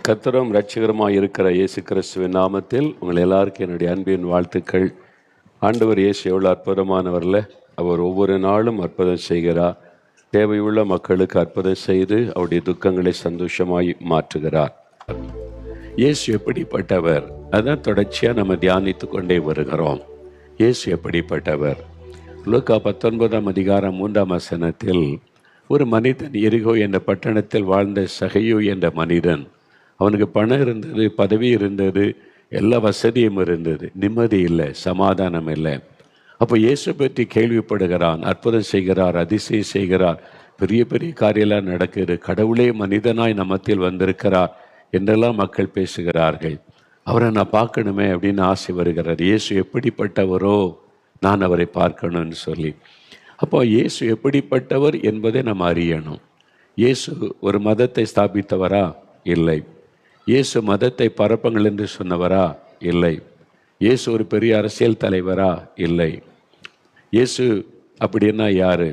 கர்த்தரும் இரட்சகருமாய் இருக்கிற இயேசு கிறிஸ்துவின் நாமத்தில் உங்கள் எல்லாருக்கும் என்னுடைய அன்பின் வாழ்த்துக்கள். ஆண்டவர் இயேசு எவ்வளோ அற்புதமானவர்ல. அவர் ஒவ்வொரு நாளும் அற்புதம் செய்கிறார். தேவையுள்ள மக்களுக்கு அற்புதம் செய்து அவருடைய துக்கங்களை சந்தோஷமாய் மாற்றுகிறார். இயேசு எப்படிப்பட்டவர்? அதான் தொடர்ச்சியாக நம்ம தியானித்து கொண்டே வருகிறோம். இயேசு எப்படிப்பட்டவர்? லூக்கா 19ஆம் அதிகாரம் 3ஆம் வசனத்தில் ஒரு மனிதன் எரிகோ என்ற பட்டணத்தில் வாழ்ந்த சகையு என்ற மனிதன், அவனுக்கு பணம் இருந்தது, பதவி இருந்தது, எல்லா வசதியும் இருந்தது, நிம்மதி இல்லை, சமாதானம் இல்லை. அப்போ இயேசு பற்றி கேள்விப்படுகிறான். அற்புதம் செய்கிறார், அதிசயம் செய்கிறார், பெரிய பெரிய காரியெல்லாம் நடக்குது, கடவுளே மனிதனாய் நம்மத்தில் வந்திருக்கிறார் என்றெல்லாம் மக்கள் பேசுகிறார்கள். அவரை நான் பார்க்கணுமே அப்படின்னு ஆசை வருகிறார். இயேசு எப்படிப்பட்டவரோ, நான் அவரை பார்க்கணும்னு சொல்லி. அப்போ இயேசு எப்படிப்பட்டவர் என்பதை நம்ம அறியணும். இயேசு ஒரு மதத்தை ஸ்தாபித்தவரா? இல்லை. இயேசு மதத்தை பரப்புங்கள் என்று சொன்னவரா? இல்லை. இயேசு ஒரு பெரிய அரசியல் தலைவரா? இல்லை. இயேசு அப்படின்னா யாரு?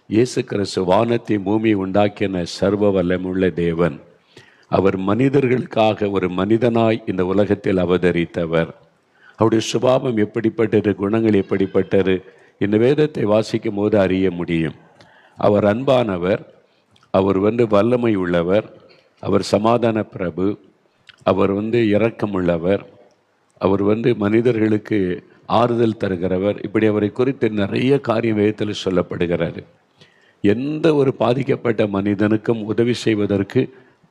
இயேசு கிறிஸ்து வானத்தை பூமி உண்டாக்கின சர்வ வல்லமுள்ள தேவன். அவர் மனிதர்களுக்காக ஒரு மனிதனாய் இந்த உலகத்தில் அவதரித்தவர். அவருடைய சுபாவம் எப்படிப்பட்டது, குணங்கள் எப்படிப்பட்டது, இந்த வேதத்தை வாசிக்கும் போது அறிய முடியும். அவர் அன்பானவர், அவர் வல்லமை உள்ளவர், அவர் சமாதான பிரபு, அவர் இரக்கமுள்ளவர், அவர் மனிதர்களுக்கு ஆறுதல் தருகிறவர். இப்படி அவரை குறித்து நிறைய காரியம் வேதத்தில் சொல்லப்படுகிறது. எந்த ஒரு பாதிக்கப்பட்ட மனிதனுக்கும் உதவி செய்வதற்கு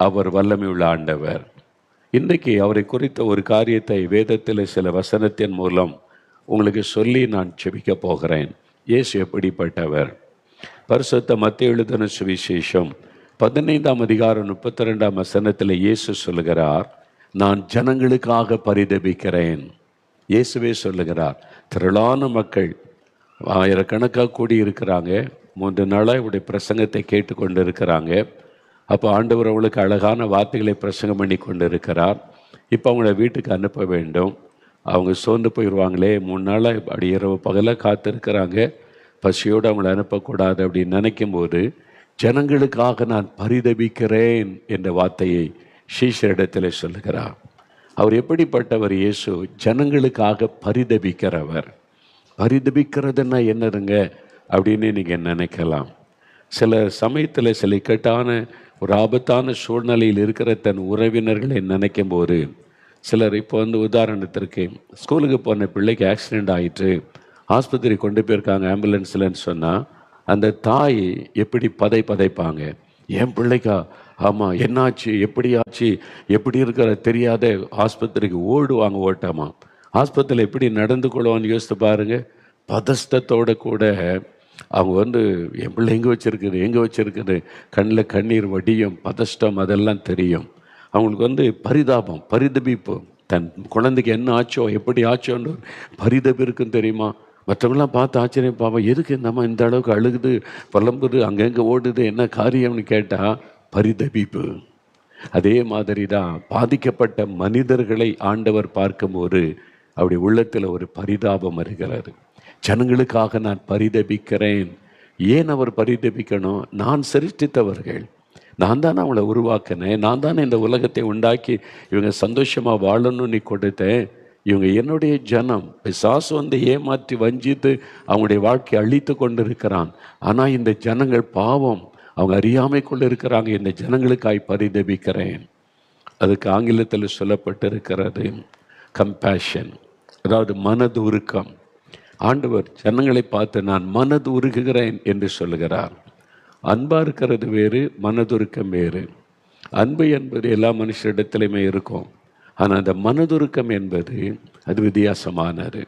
அவர் வல்லமை உள்ள ஆண்டவர். இன்றைக்கு அவரை குறித்த ஒரு காரியத்தை வேதத்தில் சில வசனத்தின் மூலம் உங்களுக்கு சொல்லி நான் செபிக்க போகிறேன். இயேசு எப்படிப்பட்டவர்? பரிசுத்த மத்தேயு எழுதின சுவிசேஷம் 15ஆம் அதிகாரம் 32ஆம் வசனத்தில் இயேசு சொல்லுகிறார், நான் ஜனங்களுக்காக பரிதபிக்கிறேன். இயேசுவே சொல்லுகிறார். திரளான மக்கள் ஆயிரக்கணக்காக கூடி இருக்கிறாங்க. 3 நாளாக இவருடைய பிரசங்கத்தை கேட்டு கொண்டு இருக்கிறாங்க. அப்போ ஆண்டவர் அவங்களுக்கு அழகான வார்த்தைகளை பிரசங்கம் பண்ணி கொண்டு இருக்கிறார். இப்போ அவங்கள வீட்டுக்கு அனுப்ப வேண்டும். அவங்க சோர்ந்து போயிடுவாங்களே, 3 நாளாக அப்படி இரவு பகலாக காத்திருக்கிறாங்க, பசியோடு அவங்கள அனுப்பக்கூடாது அப்படின்னு நினைக்கும் போது, ஜனங்களுக்காக நான் பரிதபிக்கிறேன் என்ற வார்த்தையை சீஷரிடத்தில் சொல்லுகிறார். அவர் எப்படிப்பட்டவர்? இயேசு ஜனங்களுக்காக பரிதபிக்கிறவர். பரிதபிக்கிறதுன்னா என்னதுங்க அப்படின்னு நீங்கள் நினைக்கலாம். சில சமயத்தில் சில இக்கட்டான ஒரு ஆபத்தான சூழ்நிலையில் இருக்கிற தன் உறவினர்களை நினைக்கும் போது, சிலர் இப்போ உதாரணத்திற்கு ஸ்கூலுக்கு போன பிள்ளைக்கு ஆக்சிடெண்ட் ஆகிட்டு ஆஸ்பத்திரி கொண்டு போயிருக்காங்க ஆம்புலன்ஸ்லன்னு சொன்னால், அந்த தாய் எப்படி பதைப்பாங்க. என் பிள்ளைக்கா? ஆமாம், என்னாச்சு, எப்படி ஆச்சு, எப்படி இருக்கிற தெரியாத ஆஸ்பத்திரிக்கு ஓடுவாங்க. ஓட்டாமா ஆஸ்பத்திரியில் எப்படி நடந்து கொள்வான்னு யோசித்து பாருங்க. பதஸ்தத்தோடு கூட அவங்க என் பிள்ளை எங்கே வச்சிருக்குது, கண்ணில் கண்ணீர் வடியும், பதஷ்டம், அதெல்லாம் தெரியும். அவங்களுக்கு பரிதாபம், பரிதபிப்பு, தன் குழந்தைக்கு என்ன ஆச்சோ, எப்படி ஆச்சோன்னு பரிதபி இருக்குன்னு தெரியுமா. மற்றவங்களாம் பார்த்து ஆச்சரியம் பார்ப்போம், எதுக்கு நம்ம இந்த அளவுக்கு அழுகுது, புலம்புது, அங்கங்கே ஓடுது, என்ன காரியம்னு கேட்டால் பரிதபிப்பு. அதே மாதிரி தான் பாதிக்கப்பட்ட மனிதர்களை ஆண்டவர் பார்க்கும்போது அப்படி உள்ளத்தில் ஒரு பரிதாபம் வருகிறது. ஜனங்களுக்காக நான் பரிதபிக்கிறேன். ஏன் அவர் பரிதபிக்கணும்? நான் சிருஷ்டித்தவர்கள், நான் தானே அவங்கள உருவாக்கினேன், நான் தானே இந்த உலகத்தை உண்டாக்கி இவங்க சந்தோஷமாக வாழணும்னு கொடுத்தேன். இவங்க என்னுடைய ஜனம். பிசாசு ஏமாற்றி வஞ்சித்து அவங்களுடைய வாழ்க்கையை அழித்து கொண்டு இருக்கிறான். ஆனால் இந்த ஜனங்கள் பாவம், அவங்க அறியாமைக்குள்ள இருக்கிறாங்க. இந்த ஜனங்களுக்காய் பரிதபிக்கிறேன். அதுக்கு ஆங்கிலத்தில் சொல்லப்பட்டிருக்கிறது கம்பேஷன், அதாவது மனது உருக்கம். ஆண்டவர் ஜனங்களை பார்த்து நான் மனது உருகுகிறேன் என்று சொல்லுகிறார். அன்பாக இருக்கிறது வேறு, மனதுருக்கம் வேறு. அன்பு என்பது எல்லா மனுஷரிடத்திலுமே இருக்கும். ஆனால் அந்த மனதுருக்கம் என்பது அது வித்தியாசமானது.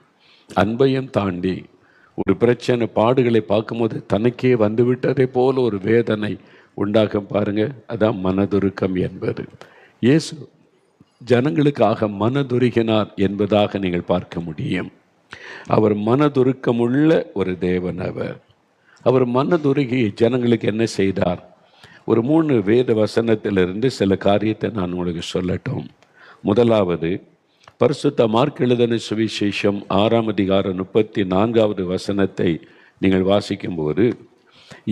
அன்பையும் தாண்டி ஒரு பிரச்சனை, பாடுகளை பார்க்கும்போது தனக்கே வந்துவிட்டதே போல ஒரு வேதனை உண்டாகும் பாருங்க. அதான் மனதுருக்கம் என்பது. இயேசு ஜனங்களுக்காக மனதுருகினார் என்பதாக நீங்கள் பார்க்க முடியும். அவர் மனதுருக்கமுள்ள ஒரு தேவன். அவர் மனதுருகி ஜனங்களுக்கு என்ன செய்தார்? ஒரு 3 வேத வசனத்திலிருந்து சில காரியத்தை நான் உங்களுக்கு சொல்லட்டும். முதலாவது, பரிசுத்த மார்க் எழுதின சுவிசேஷம் 6ஆம் அதிகாரம் 34வது வசனத்தை நீங்கள் வாசிக்கும்போது,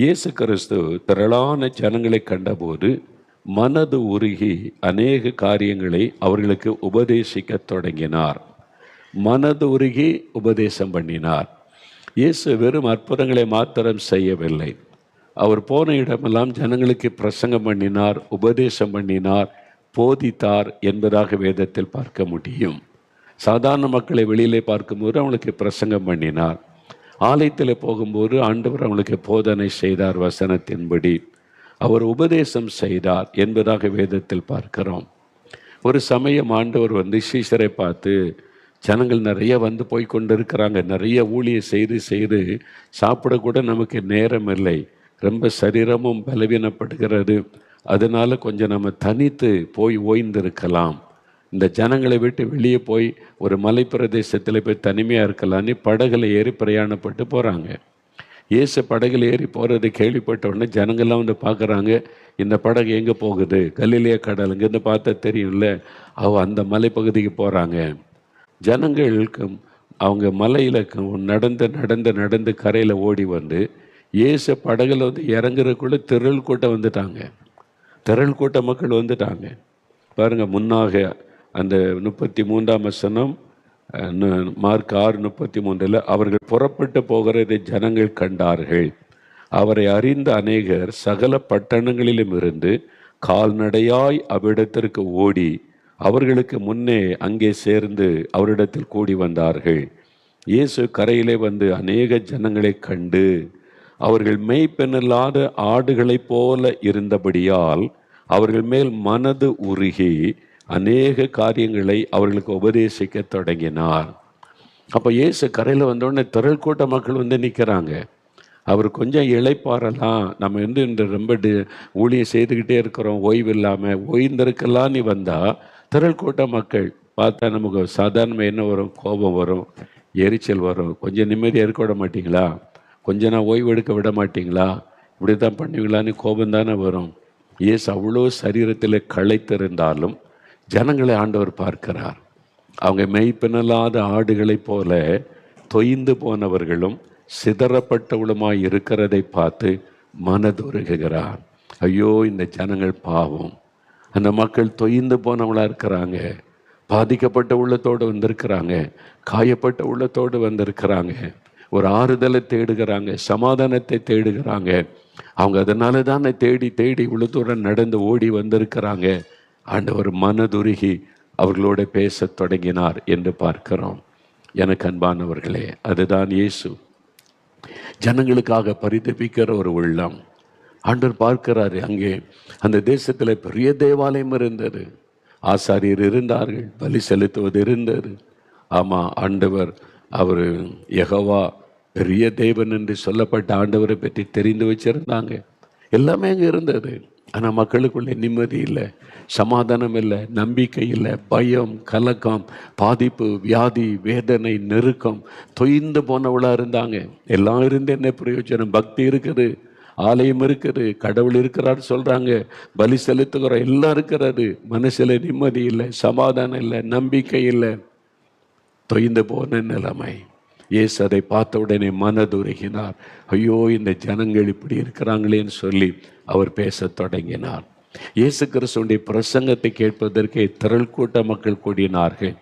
இயேசு கிறிஸ்து திரளான ஜனங்களை கண்டபோது மனது உருகி அநேக காரியங்களை அவர்களுக்கு உபதேசிக்க தொடங்கினார். மனது உருகி உபதேசம் பண்ணினார். இயேசு வெறும் அற்புதங்களை மாத்திரம் செய்யவில்லை. அவர் போன இடமெல்லாம் ஜனங்களுக்கு பிரசங்கம் பண்ணினார், உபதேசம் பண்ணினார், போதித்தார் என்பதாக வேதத்தில் பார்க்க முடியும். சாதாரண மக்களை வெளியிலே பார்க்கும்போது அவங்களுக்கு பிரசங்கம் பண்ணினார். ஆலயத்தில் போகும்போது ஆண்டவர் அவங்களுக்கு போதனை செய்தார். வசனத்தின்படி அவர் உபதேசம் செய்தார் என்பதாக வேதத்தில் பார்க்கிறோம். ஒரு சமயம் ஆண்டவர் சீஷரை பார்த்து, ஜனங்கள் நிறைய போய் கொண்டு இருக்கிறாங்க, நிறைய ஊழியை செய்து சாப்பிடக்கூட நமக்கு நேரம் இல்லை, ரொம்ப சரீரமும் பலவீனப்படுகிறது, அதனால கொஞ்சம் நம்ம தனித்து போய் ஓய்ந்திருக்கலாம், இந்த ஜனங்களை விட்டு வெளியே போய் ஒரு மலை பிரதேசத்தில் போய் தனிமையாக இருக்கலான்னு படகுல ஏறி பிரயாணப்பட்டு போகிறாங்க. இயேசு படகுல ஏறி போகிறத கேள்விப்பட்ட உடனே ஜனங்கள்லாம் பார்க்குறாங்க, இந்த படகு எங்கே போகுது? கலிலேய கடல், இங்கேருந்து பார்த்தா தெரியும்ல. அந்த மலைப்பகுதிக்கு போகிறாங்க. ஜனங்களுக்கு அவங்க மலையில் நடந்து கரையில் ஓடி இயேசு படகுல இறங்குறதுக்குள்ளே திரள் கூட்டம் வந்துட்டாங்க. திரள் கூட்ட மக்கள் வந்துட்டாங்க. பாருங்கள், முன்னாக அந்த 33ஆம் வசனம், மார்க் 6:33, அவர்கள் புறப்பட்டு போகிறதை ஜனங்கள் கண்டார்கள். அவரை அறிந்த அநேகர் சகல பட்டணங்களிலும் இருந்து கால்நடையாய் அவ்விடத்திற்கு ஓடி அவர்களுக்கு முன்னே அங்கே சேர்ந்து அவரிடத்தில் கூடி வந்தார்கள். இயேசு கரையிலே அநேக ஜனங்களை கண்டு அவர்கள் மேய்ப்பெனில்லாத ஆடுகளைப் போல இருந்தபடியால் அவர்கள் மேல் மனது உருகி அநேக காரியங்களை அவர்களுக்கு உபதேசிக்க தொடங்கினார். அப்போ இயேசு கரையில் வந்தோடனே திரள் கூட்ட மக்கள் நிற்கிறாங்க. அவர் கொஞ்சம் இளைப்பாறலாம், நம்ம இந்த ரொம்ப ஊழியம் செய்துக்கிட்டே இருக்கிறோம், ஓய்வு இல்லாமல் ஓய்ந்திருக்கலாம். நீ வந்தால் திரள் கூட்ட மக்கள் பார்த்தா நமக்கு சாதாரணமாக என்ன வரும்? கோபம் வரும், எரிச்சல் வரும். கொஞ்சம் நிம்மதியாக இருக்க விட மாட்டிங்களா? கொஞ்சம் நான் ஓய்வு எடுக்க விட மாட்டிங்களா? இப்படி தான் பண்ணுவீங்களான்னு கோபம் தானே வரும். இயேசு அவ்வளோ சரீரத்தில் களைத்திருந்தாலும் ஜனங்களை ஆண்டவர் பார்க்கிறார். அவங்க மெய்ப்பினல்லாத ஆடுகளைப் போல தொய்ந்து போனவர்களும் சிதறப்பட்டவளுமாய் இருக்கிறதை பார்த்து மனதுருகுகிறார். ஐயோ, இந்த ஜனங்கள் பாவம், அந்த மக்கள் தொய்ந்து போனவங்களா இருக்கிறாங்க, பாதிக்கப்பட்ட உள்ளத்தோடு வந்திருக்கிறாங்க, காயப்பட்ட உள்ளத்தோடு வந்திருக்கிறாங்க, ஒரு ஆறுதலை தேடுகிறாங்க, சமாதானத்தை தேடுகிறாங்க. அவங்க அதனால தான் தேடி தேடி உள்ளத்தோடு நடந்து ஓடி வந்திருக்கிறாங்க. ஆண்டவர் மனதுருகி அவர்களோட பேச தொடங்கினார் என்று பார்க்கிறோம். எனக்கு அன்பானவர்களே, அதுதான் இயேசு ஜனங்களுக்காக பரிதபிக்கிற ஒரு உள்ளம். ஆண்டவர் பார்க்கிறாரு. அங்கே அந்த தேசத்தில் பெரிய தேவாலயம் இருந்தது, ஆசாரியர் இருந்தார்கள், பலி செலுத்துவது இருந்தது. ஆமாம், ஆண்டவர் அவர் யெகோவா பெரிய தேவன் என்று சொல்லப்பட்ட ஆண்டவரை பற்றி தெரிந்து வச்சிருந்தாங்க. எல்லாமே அங்கே இருந்தது. ஆனால் மக்களுக்குள்ளே நிம்மதி இல்லை, சமாதானம் இல்லை, நம்பிக்கை இல்லை, பயம், கலக்கம், பாதிப்பு, வியாதி, வேதனை, நெருக்கம், தொய்ந்து போனவளாக இருந்தாங்க. எல்லாம் இருந்து என்ன பிரயோஜனம்? பக்தி இருக்குது, ஆலயம் இருக்குது, கடவுள் இருக்கிறார் சொல்கிறாங்க, பலி செலுத்துகிறோம், எல்லாம் இருக்கிறது, மனசில் நிம்மதி இல்லை, சமாதானம் இல்லை, நம்பிக்கை இல்லை, தொய்ந்து போன நிலைமை. இயேசு அதை பார்த்த உடனே மனதுருகினார். ஐயோ, இந்த ஜனங்கள் இப்படி இருக்கிறாங்களேன்னு சொல்லி அவர் பேச தொடங்கினார். இயேசு கிறிஸ்துடைய பிரசங்கத்தை கேட்பதற்கு திரள் கூட்ட மக்கள் கூடினார்கள்.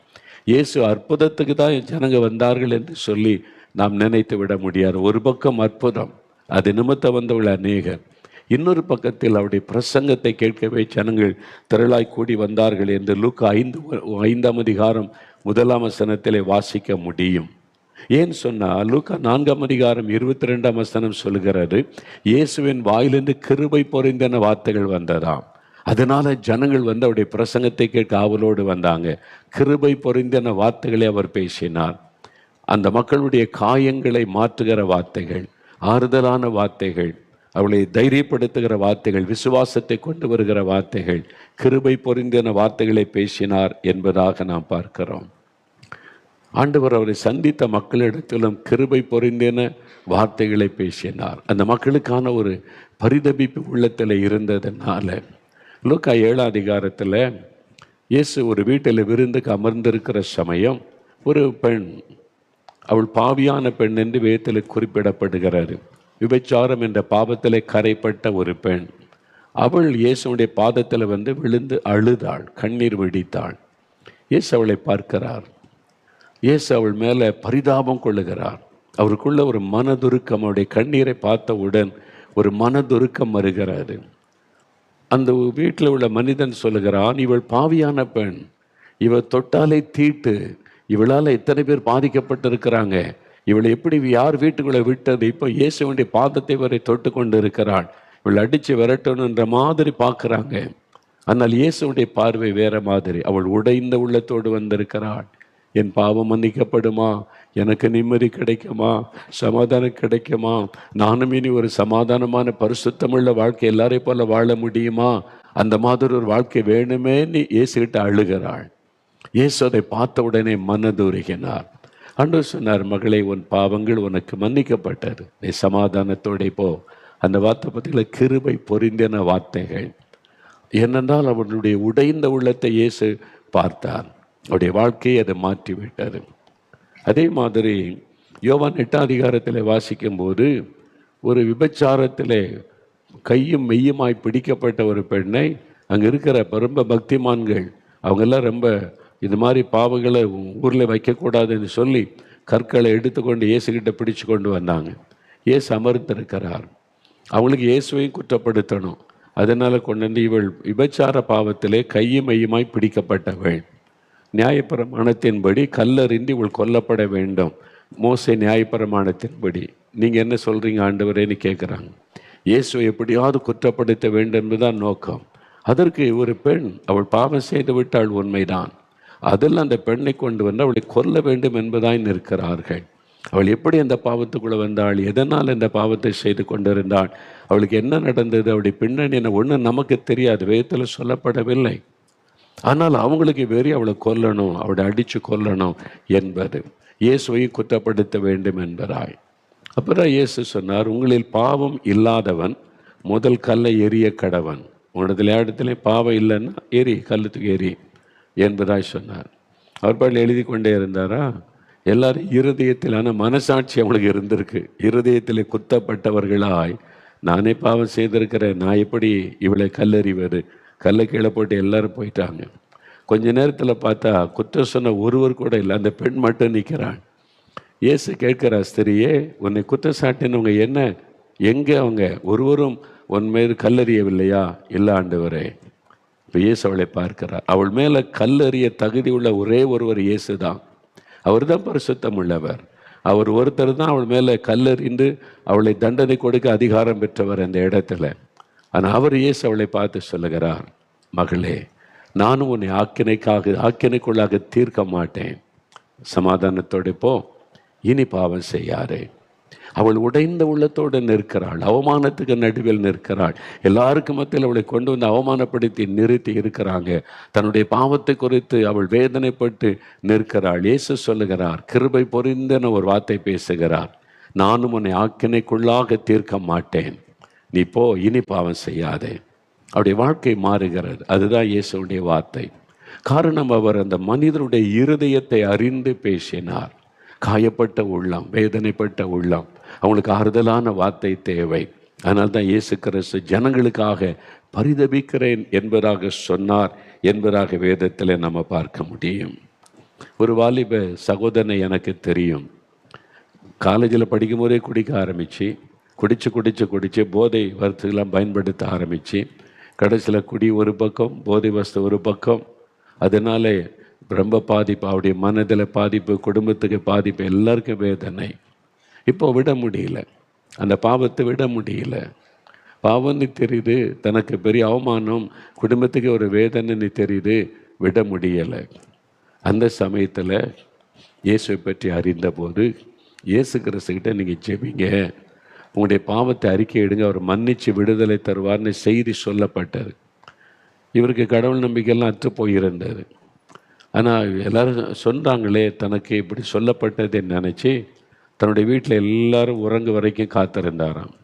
இயேசு அற்புதத்துக்கு தான் ஜனங்க வந்தார்கள் என்று சொல்லி நாம் நினைத்து விட முடியாது. ஒரு பக்கம் அற்புதம், அது நிமித்த வந்தவள் அநேகர். இன்னொரு பக்கத்தில் அவருடைய பிரசங்கத்தை கேட்கவே ஜனங்கள் திரளாய் கூடி வந்தார்கள் என்று லூக்கா 5ஆம் அதிகாரம் 1ஆம் வசனத்திலே வாசிக்க முடியும். ஏன் சொன்னால் லூக்கா 4ஆம் அதிகாரம் 22ஆம் வசனம் சொல்கிறது, இயேசுவின் வாயிலிருந்து கிருபை பொறிந்தன வார்த்தைகள் வந்ததாம். அதனால ஜனங்கள் அவருடைய பிரசங்கத்தை கேட்க ஆவலோடு வந்தாங்க. கிருபை பொறிந்தன வார்த்தைகளை அவர் பேசினார். அந்த மக்களுடைய காயங்களை மாற்றுகிற வார்த்தைகள், ஆறுதலான வார்த்தைகள், அவளை தைரியப்படுத்துகிற வார்த்தைகள், விசுவாசத்தை கொண்டு வருகிற வார்த்தைகள், கிருபை பொறிந்தன வார்த்தைகளை பேசினார் என்பதாக நாம் பார்க்கிறோம். ஆண்டவர் அவரை சந்தித்த மக்களிடத்திலும் கிருபை பொறிந்தன வார்த்தைகளை பேசினார். அந்த மக்களுக்கான ஒரு பரிதபிப்பு உள்ளத்தில் இருந்ததுனால லூக்கா 7ஆம் அதிகாரத்தில் இயேசு ஒரு வீட்டில் விருந்துக்கு அமர்ந்திருக்கிற சமயம் ஒரு பெண், அவள் பாவியான பெண் என்று வேதத்தில் குறிப்பிடப்படுகிறாரு. விபச்சாரம் என்ற பாவத்தில் கரைப்பட்ட ஒரு பெண். அவள் இயேசுடைய பாதத்தில் வந்து விழுந்து அழுதாள், கண்ணீர் வெடித்தாள். இயேசு அவளை பார்க்கிறார். இயேசு அவள் மேலே பரிதாபம் கொள்ளுகிறார். அவருக்குள்ள ஒரு மனதுருக்கம், அவருடைய கண்ணீரை பார்த்தவுடன் ஒரு மனதுருக்கம் வருகிறது. அந்த வீட்டில் உள்ள மனிதன் சொல்லுகிறான், இவள் பாவியான பெண், இவள் தொட்டாலே தீட்டு, இவளால் எத்தனை பேர் பாதிக்கப்பட்டிருக்கிறாங்க, இவளை எப்படி யார் வீட்டுக்குள்ளே விட்டது, இப்போ இயேசுடைய பாதத்தை வரை தொட்டு கொண்டு இருக்கிறாள், இவள் அடித்து விரட்டணுன்ற மாதிரி பார்க்குறாங்க. ஆனால் இயேசுடைய பார்வை வேற மாதிரி. அவள் உடைந்த உள்ளத்தோடு வந்திருக்கிறாள். என் பாவம் மன்னிக்கப்படுமா, எனக்கு நிம்மதி கிடைக்குமா, சமாதானம் கிடைக்குமா, நானும் இனி ஒரு சமாதானமான பரிசுத்தமுள்ள வாழ்க்கை எல்லாரையும் போல வாழ முடியுமா, அந்த மாதிரி ஒரு வாழ்க்கை வேணுமே நீ இயேசுகிட்ட அழுகிறாள். இயேசு அதை பார்த்த உடனே மனதுருகினார். ஆண்டவர் சொன்னார், மகளே, உன் பாவங்கள் உனக்கு மன்னிக்கப்பட்டது, நீ சமாதானத்தோட போ. அந்த வார்த்தை பற்றில கிருபை பொரிந்தன வார்த்தைகள். ஏனென்றால் அவனுடைய உடைந்த உள்ளத்தை இயேசு பார்த்தார். அவருடைய வாழ்க்கையை அதை மாற்றிவிட்டது. அதே மாதிரி யோவான் 8ஆம் அதிகாரத்தில் வாசிக்கும்போது ஒரு விபச்சாரத்தில் கையும் மெய்யுமாய் பிடிக்கப்பட்ட ஒரு பெண்ணை அங்கே இருக்கிற ரொம்ப பக்திமான்கள் அவங்கெல்லாம் ரொம்ப இது மாதிரி பாவங்களை ஊரில் வைக்கக்கூடாதுன்னு சொல்லி கற்களை எடுத்துக்கொண்டு இயேசுகிட்ட பிடிச்சு கொண்டு வந்தாங்க. இயேசு அமர்ந்திருக்கிறார். அவங்களுக்கு இயேசுவையும் குற்றப்படுத்தணும். அதனால் கொண்டு வந்து இவள் விபச்சார பாவத்திலே கையும் மெய்யுமாய் பிடிக்கப்பட்டவள், நியாயப்பிரமாணத்தின்படி கல்லறிந்து இவள் கொல்லப்பட வேண்டும். மோசே நியாயப்பிரமாணத்தின்படி நீங்கள் என்ன சொல்கிறீங்க ஆண்டவரேன்னு கேட்குறாங்க. இயேசுவை எப்படியாவது குற்றப்படுத்த வேண்டும் என்பதுதான் நோக்கம். அதற்கு ஒரு பெண் அவள் பாவம் செய்து விட்டாள், உண்மைதான். அதில் அந்த பெண்ணை கொண்டு வந்து அவளை கொல்ல வேண்டும் என்பதாய் நிற்கிறார்கள். அவள் எப்படி அந்த பாவத்துக்குள்ளே வந்தாள், எதனால் இந்த பாவத்தை செய்து கொண்டிருந்தாள், அவளுக்கு என்ன நடந்தது, அவளுடைய பின்னணி என்ன, ஒன்றும் நமக்கு தெரியாது, வேதத்தில் சொல்லப்படவில்லை. ஆனால் அவங்களுக்கு வெறி அவளை கொல்லணும், அவளை அடித்து கொல்லணும் என்பது, இயேசுவை குற்றப்படுத்த வேண்டும் என்பதாய். அப்புறம் இயேசு சொன்னார், உங்களில் பாவம் இல்லாதவன் முதல் கல்லை எரிய கடவன். உன்னதில் இடத்துல பாவம் இல்லைன்னா எரி, கல்லுத்துக்கு எரி என்பதாய் சொன்னார். அவர் பாடல் எழுதி கொண்டே இருந்தாரா. எல்லாரும் இருதயத்திலான மனசாட்சி அவங்களுக்கு இருந்திருக்கு. இருதயத்தில் குத்தப்பட்டவர்களாய், நானே பாவம் செய்திருக்கிறேன், நான் எப்படி இவளை கல்லறிவது, கல்லை கீழே போட்டு எல்லாரும் போயிட்டாங்க. கொஞ்ச நேரத்தில் பார்த்தா குற்றம் சொன்ன ஒருவர் கூட இல்லை, அந்த பெண் மட்டும் நிற்கிறான். இயேசு கேட்கிற, ஸ்திரியே, உன்னை குற்றம் சாட்டினவங்க என்ன, எங்கே அவங்க, ஒருவரும் உன் மீது கல்லறியவில்லையா? இல்லை ஆண்டவரே. இப்போ இயேசு அவளை பார்க்கிறார். அவள் மேலே கல்லறிய தகுதி உள்ள ஒரே ஒருவர் இயேசு தான். அவர் தான் பரிசுத்தம் உள்ளவர். அவர் ஒருத்தர் தான் அவள் மேலே கல்லறிந்து அவளை தண்டனை கொடுக்க அதிகாரம் பெற்றவர் அந்த இடத்துல. ஆனால் அவர் இயேசு அவளை பார்த்து சொல்லுகிறார், மகளே, நானும் உன்னை ஆக்கினைக்குள்ளாக தீர்க்க மாட்டேன், சமாதானத்தோடு போ, இனி பாவம் செய்யாரே. அவள் உடைந்த உள்ளத்தோடு நிற்கிறாள், அவமானத்துக்கு நடுவில் நிற்கிறாள். எல்லாருக்கும் மத்தியில் அவளை கொண்டு வந்து அவமானப்படுத்தி நிறுத்தி இருக்கிறாங்க. தன்னுடைய பாவத்தை குறித்து அவள் வேதனைப்பட்டு நிற்கிறாள். இயேசு சொல்லுகிறார், கிருபை பொரிந்தன ஒரு வார்த்தை பேசுகிறார், நானும் உன்னை ஆக்கினைக்குள்ளாக தீர்க்க மாட்டேன், நீ போ, இனி பாவம் செய்யாதே. அவருடைய வாழ்க்கை மாறுகிறது. அதுதான் இயேசுடைய வார்த்தை. காரணம், அவர் அந்த மனிதனுடைய இருதயத்தை அறிந்து பேசினார். காயப்பட்ட உள்ளம், வேதனைப்பட்ட உள்ளம், அவங்களுக்கு ஆறுதலான வார்த்தை தேவை. அதனால் தான் இயேசு கிறிஸ்து ஜனங்களுக்காக பரிதபிக்கிறேன் என்பதாக சொன்னார் என்பதாக வேதத்தில் நம்ம பார்க்க முடியும். ஒரு வாலிப சகோதரனை எனக்கு தெரியும். காலேஜில் படிக்கும் போதே குடிக்க ஆரம்பித்து குடித்து போதை வஸ்துலாம் பயன்படுத்த ஆரம்பித்து கடைசியில் குடி ஒரு பக்கம், போதை வஸ்து ஒரு பக்கம். அதனாலே ரொம்ப பாதிப்பு, அவருடைய மனதில் பாதிப்பு, குடும்பத்துக்கு பாதிப்பு, எல்லாருக்கும் வேதனை. இப்போ விட முடியல, அந்த பாவத்தை விட முடியல. பாவம்னு தெரியுது, தனக்கு பெரிய அவமானம், குடும்பத்துக்கு ஒரு வேதனைன்னு தெரியுது, விட முடியலை. அந்த சமயத்தில் இயேசுவை பற்றி அறிந்தபோது இயேசு கிறிஸ்துக்கிட்ட நீங்கள் ஜெபிங்க, உங்களுடைய பாவத்தை அறிக்கை எடுங்க, அவர் மன்னித்து விடுதலை தருவார்னு செய்தி சொல்லப்பட்டது. இவருக்கு கடவுள் நம்பிக்கையெல்லாம் அற்று போயிருந்தது. ஆனால் எல்லோரும் சொன்னாங்களே, தனக்கு இப்படி சொல்லப்பட்டதை நினச்சி தன்னுடைய வீட்டில் எல்லாரும் உறங்கு வரைக்கும் காத்திருந்தாராம்.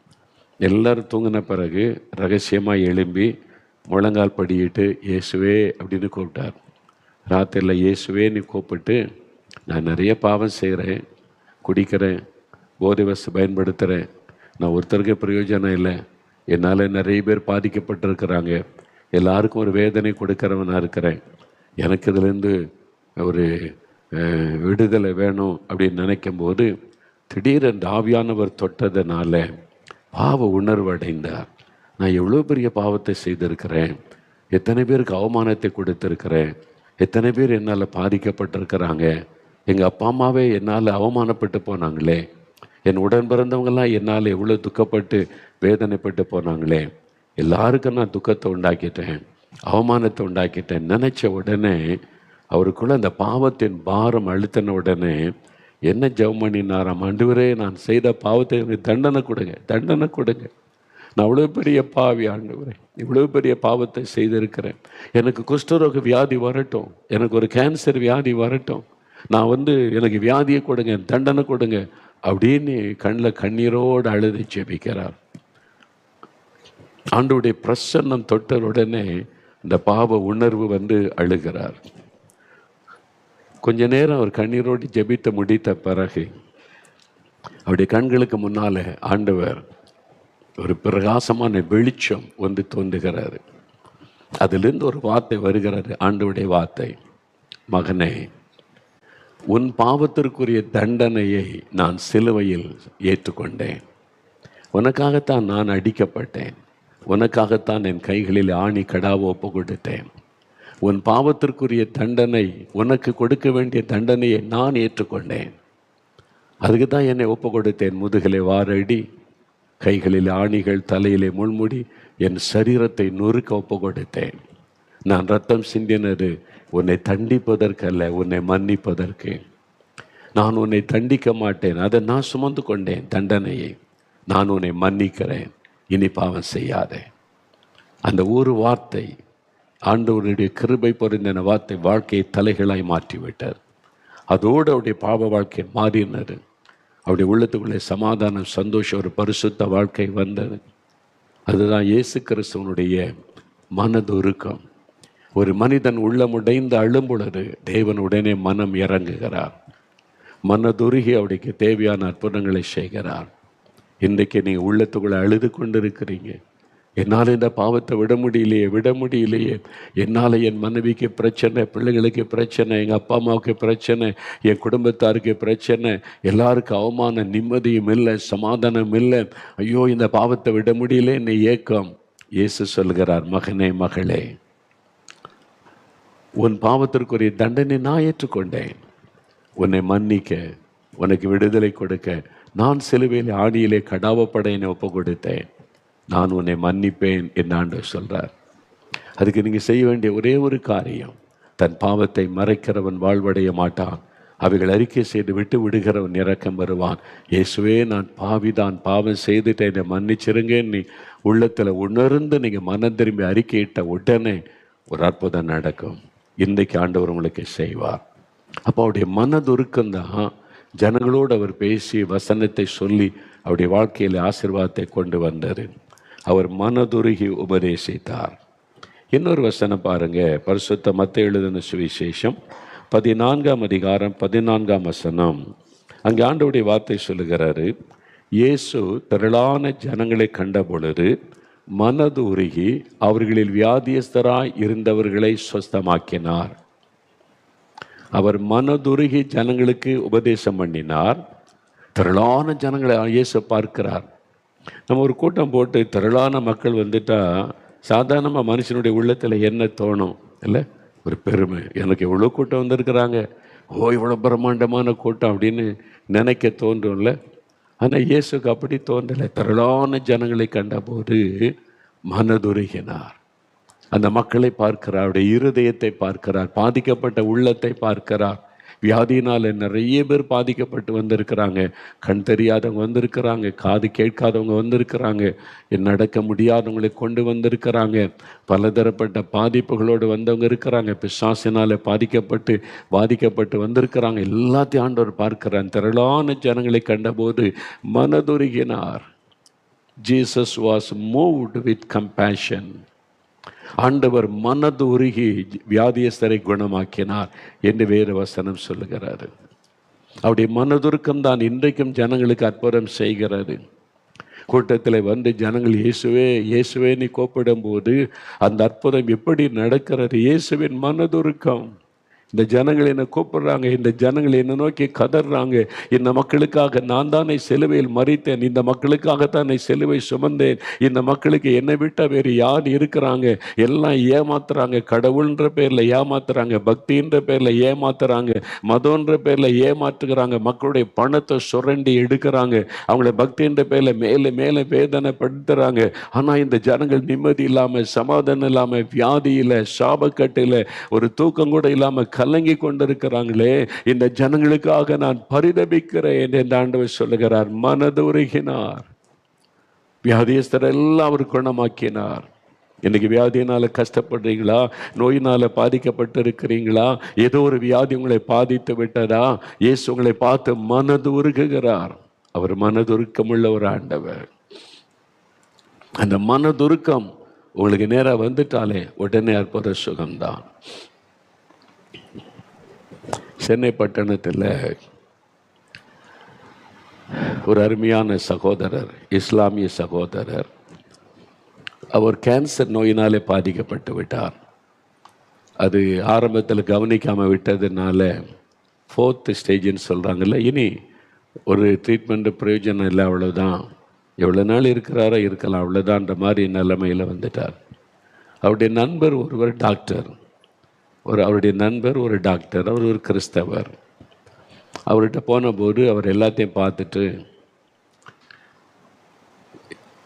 எல்லோரும் தூங்கின பிறகு ரகசியமாக எழும்பி முழங்கால் படியிட்டு இயேசுவே அப்படின்னு கூப்பிட்டார். ராத்திரியில் இயேசுவேன்னு கூப்பிட்டு, நான் நிறைய பாவம் செய்கிறேன், குடிக்கிறேன், போதை வஸ்து பயன்படுத்துகிறேன், நான் ஒருத்தருக்கு பிரயோஜனம் இல்லை, என்னால் நிறைய பேர் பாதிக்கப்பட்டிருக்கிறாங்க. எல்லாருக்கும் ஒரு வேதனை கொடுக்கிறவனாக இருக்கிறேன். எனக்கு இதுலேருந்து ஒரு விடுதலை வேணும் அப்படின்னு நினைக்கும் போது திடீரென்று ஆவியானவர் தொட்டதனால பாவ உணர்வு அடைந்தார். நான் எவ்வளோ பெரிய பாவத்தை செய்திருக்கிறேன், எத்தனை பேருக்கு அவமானத்தை கொடுத்துருக்கிறேன், எத்தனை பேர் என்னால் பாதிக்கப்பட்டிருக்கிறாங்க, எங்கள் அப்பா அம்மாவே என்னால் அவமானப்பட்டு போனாங்களே, என் உடன் பிறந்தவங்கெல்லாம் என்னால் எவ்வளோ துக்கப்பட்டு வேதனைப்பட்டு போனாங்களே, எல்லாருக்கும் நான் துக்கத்தை உண்டாக்கிட்டேன், அவமானத்தை உண்டாக்கிட்டேன் நினச்ச உடனே அவருக்குள்ள அந்த பாவத்தின் பாரம் அழுத்தின உடனே என்ன ஜெபம் பண்ணினாராம், ஆண்டவரே நான் செய்த பாவத்தை எனக்கு தண்டனை கொடுங்க, தண்டனை கொடுங்க. நான் அவ்வளோ பெரிய பாவி ஆண்டவரே, இவ்வளோ பெரிய பாவத்தை செய்திருக்கிறேன், எனக்கு குஷ்டரோக வியாதி வரட்டும், எனக்கு ஒரு கேன்சர் வியாதி வரட்டும், நான் எனக்கு வியாதியை கொடுங்க, தண்டனை கொடுங்க அப்படின்னு கண்ணில் கண்ணீரோடு அழுது ஜெபிக்கிறார். ஆண்டவருடைய பிரசன்னம் தொட்ட உடனே இந்த பாவ உணர்வு அழுகிறார். கொஞ்ச நேரம் அவர் கண்ணீரோடு ஜெபித்து முடித்த பிறகு அவருடைய கண்களுக்கு முன்னால ஆண்டவர் ஒரு பிரகாசமான வெளிச்சம் தோன்றுகிறாரு. அதிலிருந்து ஒரு வார்த்தை வருகிறது, ஆண்டவருடைய வார்த்தை, மகனே, உன் பாவத்திற்குரிய தண்டனையை நான் சிலுவையில் ஏற்றுக்கொண்டேன், உனக்காகத்தான் நான் அடிக்கப்பட்டேன், உனக்காகத்தான் என் கைகளில் ஆணி கடாவை ஒப்பு கொடுத்தேன், உன் பாவத்திற்குரிய தண்டனை, உனக்கு கொடுக்க வேண்டிய தண்டனையை நான் ஏற்றுக்கொண்டேன், அதுக்கு தான் என்னை ஒப்பு கொடுத்தேன், முதுகிலே வாரடி, கைகளில் ஆணிகள், தலையிலே முள்முடி, என் சரீரத்தை நொறுக்க ஒப்பு கொடுத்தேன். நான் ரத்தம் சிந்தினது உன்னை தண்டிப்பதற்கல்ல, உன்னை மன்னிப்பதற்கு. நான் உன்னை தண்டிக்க மாட்டேன், அதை நான் சுமந்து கொண்டேன் தண்டனையை, நான் உன்னை மன்னிக்கிறேன், இனி பாவம் செய்யாதே. அந்த ஒரு வார்த்தை, ஆண்டவருடைய கிருபை பொருந்தின வார்த்தை வாழ்க்கையை தலைகளாய் மாற்றிவிட்டார். அதோடு அவருடைய பாவ வாழ்க்கை மாறினது. அவருடைய உள்ளத்துக்குள்ளே சமாதானம், சந்தோஷம், ஒரு பரிசுத்த வாழ்க்கை வந்தது. அதுதான் இயேசு கிறிஸ்துவனுடைய மனதுருக்கம். ஒரு மனிதன் உள்ளமுடைந்து அழும் பொழுது தேவன் உடனே மனம் இறங்குகிறார், மனதுருகி அவருக்கு தேவையான அற்புதங்களை செய்கிறார். இன்றைக்கு நீங்கள் உள்ளத்துக்குள்ளே அழுது கொண்டிருக்கிறீங்க, என்னால் இந்த பாவத்தை விட முடியலையே, என்னால் என் மனைவிக்கு பிரச்சனை, பிள்ளைகளுக்கு பிரச்சனை, எங்கள் அப்பா அம்மாவுக்கு பிரச்சனை, என் குடும்பத்தாருக்கு பிரச்சனை, எல்லாருக்கும் அவமானம், நிம்மதியும் இல்லை, சமாதானம் இல்லை, ஐயோ இந்த பாவத்தை விட முடியல என்னை ஏக்கம். இயேசு சொல்கிறார், மகனே, மகளே, உன் பாவத்திற்குரிய தண்டனை நான் ஏற்றுக்கொண்டேன், உன்னை மன்னிக்க, உனக்கு விடுதலை கொடுக்க நான் சிலுவையில் ஆணியிலே கடாவப்பட என்னை ஒப்பு கொடுத்தேன், நான் உன்னை மன்னிப்பேன் என்று ஆண்டவர் சொல்கிறார். அதுக்கு நீங்கள் செய்ய வேண்டிய ஒரே ஒரு காரியம், தன் பாவத்தை மறைக்கிறவன் வாழ்வடைய மாட்டான், அவைகள் அறிக்கை செய்து விட்டு விடுகிறவன் இரக்கம் வருவான். இயேசுவே, நான் பாவிதான், பாவம் செய்துட்டு என்னை மன்னிச்சிருங்கன்னு நீ உள்ளத்தில் உணர்ந்து நீங்கள் மனம் திரும்பி அறிக்கையிட்ட உடனே ஒரு அற்புதம் நடக்கும். இன்றைக்கு ஆண்டவர் உங்களுக்கு செய்வார். அப்போ அவருடைய மனதுருக்கம்தான் ஜனங்களோடு அவர் பேசி வசனத்தை சொல்லி அவருடைய வாழ்க்கையில் ஆசீர்வாதத்தை கொண்டு வந்தார். அவர் மனதுருகி உபதேசித்தார். இன்னொரு வசனம் பாருங்க, பரிசுத்த மத்தேயு எழுதின சுவிசேஷம் 14ஆம் அதிகாரம் 14ஆம் வசனம். அங்கே ஆண்டவருடைய வார்த்தை சொல்லுகிறாரு, இயேசு திரளான ஜனங்களை கண்ட பொழுது மனது உருகி அவர்களில் வியாதியஸ்தராய் இருந்தவர்களை சொஸ்தமாக்கினார். அவர் மனதுருகி ஜனங்களுக்கு உபதேசம் பண்ணினார். திரளான ஜனங்களை இயேசு பார்க்கிறார். நம்ம ஒரு கூட்டம் போட்டு திரளான மக்கள் வந்துட்டா சாதாரணமாக மனுஷனுடைய உள்ளத்தில் என்ன தோணும் இல்லை? ஒரு பெருமை, எனக்கு எவ்வளோ கூட்டம் வந்திருக்கிறாங்க, இவ்வளோ பிரம்மாண்டமான கூட்டம் அப்படின்னு நினைக்க தோன்றும்ல. ஆனால் இயேசுக்கு அப்படி தோன்றலை. திரளான ஜனங்களை கண்டபோது மனதுருகினார். அந்த மக்களை பார்க்கிறார், அவருடைய இருதயத்தை பார்க்கிறார், பாதிக்கப்பட்ட உள்ளத்தை பார்க்கிறார். வியாதினால் நிறைய பேர் பாதிக்கப்பட்டு வந்திருக்கிறாங்க, கண் தெரியாதவங்க வந்திருக்கிறாங்க, காது கேட்காதவங்க வந்திருக்கிறாங்க, நடக்க முடியாதவங்களை கொண்டு வந்திருக்கிறாங்க, பலதரப்பட்ட பாதிப்புகளோடு வந்தவங்க இருக்கிறாங்க, பிசாசினால் பாதிக்கப்பட்டு வந்திருக்கிறாங்க. எல்லாத்தையும் ஆண்டவர் பார்க்கிறார். திரளான ஜனங்களை கண்டபோது மனதுருகினார். Jesus was moved with compassion. ஆண்டவர் மனது உருகி வியாதியஸ்தரை குணமாக்கினார் என்று வேறு வசனம் சொல்லுகிறாரு. அவருடைய மனதுருக்கம் தான் இன்றைக்கும் ஜனங்களுக்கு அற்புதம் செய்கிறது. கூட்டத்தில் வந்து ஜனங்கள் இயேசுவே இயேசுவே நீ கூப்பிடும் போது அந்த அற்புதம் எப்படி நடக்கிறது? இயேசுவின் மனதுருக்கம். இந்த ஜனங்கள் என்னை கூப்பிடுறாங்க, இந்த ஜனங்கள் என்னை நோக்கி கதறாங்க, இந்த மக்களுக்காக நான் தானே சிலுவையில் மரித்தேன், இந்த மக்களுக்காகத்தான் சிலுவை சுமந்தேன், இந்த மக்களுக்கு என்னை விட்ட வேறு யார் இருக்கிறாங்க? எல்லாம் ஏமாத்துறாங்க, கடவுள்ன்ற பேரில் ஏமாத்துறாங்க, பக்தின்ற பேரில் ஏமாத்துறாங்க, மதம்ன்ற பேரில் ஏமாற்றுகிறாங்க, மக்களுடைய பணத்தை சுரண்டி எடுக்கிறாங்க, அவங்கள பக்தின்ற பேரில் மேலே மேலே வேதனைப்படுத்துறாங்க. ஆனால் இந்த ஜனங்கள் நிம்மதி இல்லாமல், சமாதானம் இல்லாமல், வியாதியில், சாபக்கட்டில், ஒரு தூக்கம் கூட இல்லாமல் கலங்கி கொண்டிருக்கிறாங்களே, இந்த ஜனங்களுக்காக நான் பரிதபிக்கிறேன் என்று ஆண்டவர் சொல்லுகிறார். மனது உருகினார். வியாதியஸ்தர் எல்லாம் அவர் குணமாக்கினார். இன்னைக்கு வியாதியினால கஷ்டப்படுறீங்களா? நோயினால பாதிக்கப்பட்டு இருக்கிறீங்களா? ஏதோ ஒரு வியாதி உங்களை பாதித்து விட்டதா? இயேசு உங்களை பார்த்து மனது உருகுகிறார். அவர் மனதுருக்கமுள்ள ஒரு ஆண்டவர். அந்த மனதுருக்கம் உங்களுக்கு நேராக வந்துட்டாலே உடனே அற்புத சுகம்தான். சென்னை பட்டணத்தில் ஒரு அருமையான சகோதரர், இஸ்லாமிய சகோதரர், அவர் கேன்சர் நோயினாலே பாதிக்கப்பட்டு விட்டார். அது ஆரம்பத்தில் கவனிக்காமல் விட்டதுனால 4th ஸ்டேஜ்னு சொல்கிறாங்கல்ல, இனி ஒரு ட்ரீட்மெண்ட்டு பிரயோஜனம் இல்லை, அவ்வளோதான், எவ்வளோ நாள் இருக்கிறாரோ இருக்கலாம், அவ்வளோதான்ற மாதிரி நிலைமையில் வந்துட்டார். அவருடைய நண்பர் ஒருவர் டாக்டர், அவருடைய நண்பர் ஒரு டாக்டர், அவர் ஒரு கிறிஸ்தவர். அவர்கிட்ட போனபோது அவர் எல்லாத்தையும் பார்த்துட்டு,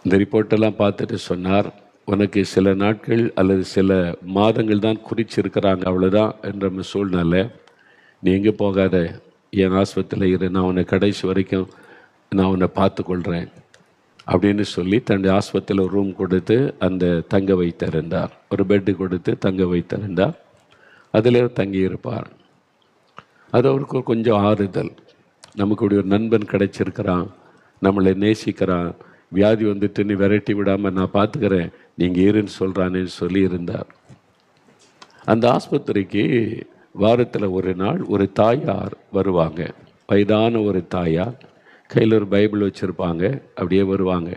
இந்த ரிப்போர்ட்டெல்லாம் பார்த்துட்டு சொன்னார், உனக்கு சில நாட்கள் அல்லது சில மாதங்கள் தான் குறிச்சிருக்கிறாங்க, அவ்வளோதான் என்ற சூழ்நிலை, நீ எங்கே போகாத, என் ஆஸ்பத்திரியில் இரு, நான் உன்னை கடைசி வரைக்கும் நான் உன்னை பார்த்துக்கொள்கிறேன் அப்படின்னு சொல்லி தன்னுடைய ஆஸ்பத்திரியில் ஒரு ரூம் கொடுத்து அந்த தங்க வைத்திருந்தார், ஒரு பெட்டு கொடுத்து தங்க வைத்திருந்தார். அதில் தங்கி இருப்பார். அது அவருக்கு கொஞ்சம் ஆறுதல். நமக்கு ஒரு நண்பன் கிடைச்சிருக்கிறான், நம்மளை நேசிக்கிறான், வியாதி வந்துட்டு நீ விரட்டி விடாமல் நான் பார்த்துக்கிறேன், நீங்கள் இருன்னு சொல்கிறானேன்னு சொல்லி இருந்தார். அந்த ஆஸ்பத்திரிக்கு வாரத்தில் ஒரு நாள் ஒரு தாயார் வருவாங்க, வயதான ஒரு தாயார், கையில் ஒரு பைபிள் வச்சுருப்பாங்க, அப்படியே வருவாங்க.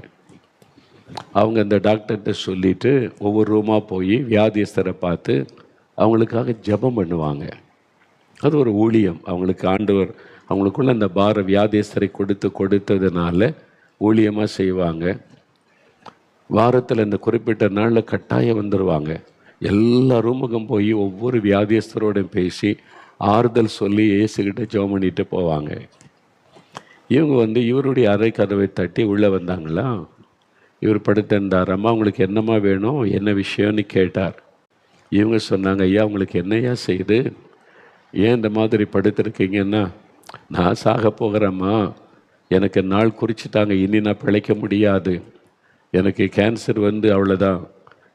அவங்க அந்த டாக்டர்கிட்ட சொல்லிவிட்டு ஒவ்வொரு ரூமாக போய் வியாதியஸ்தரை பார்த்து அவங்களுக்காக ஜெபம் பண்ணுவாங்க. அது ஒரு ஊழியம். அவங்களுக்கு ஆண்டவர் அவங்களுக்குள்ள அந்த பார வியாதியஸ்தரை கொடுத்ததுனால ஊழியமாக செய்வாங்க. வாரத்தில் இந்த குறிப்பிட்ட நாளில் கட்டாயம் வந்துடுவாங்க. எல்லா ரூமுக்கும் போய் ஒவ்வொரு வியாதியஸ்தரோடையும் பேசி ஆறுதல் சொல்லி இயேசுகிட்ட ஜெபம் பண்ணிட்டு போவாங்க. இவங்க இவருடைய அறை கதவை தட்டி உள்ளே வந்தாங்களா, இவர் படுத்திருந்தார். அம்மா உங்களுக்கு என்னம்மா வேணும், என்ன விஷயம்னு கேட்டார். இவங்க சொன்னாங்க, ஐயா உங்களுக்கு என்னையா செய்யுது, ஏன் இந்த மாதிரி படுத்திருக்கீங்கன்னா, நான் சாக போகிறேம்மா, எனக்கு நாள் குறிச்சிட்டாங்க, இனி நான் பிழைக்க முடியாது, எனக்கு கேன்சர் அவ்வளோதான்,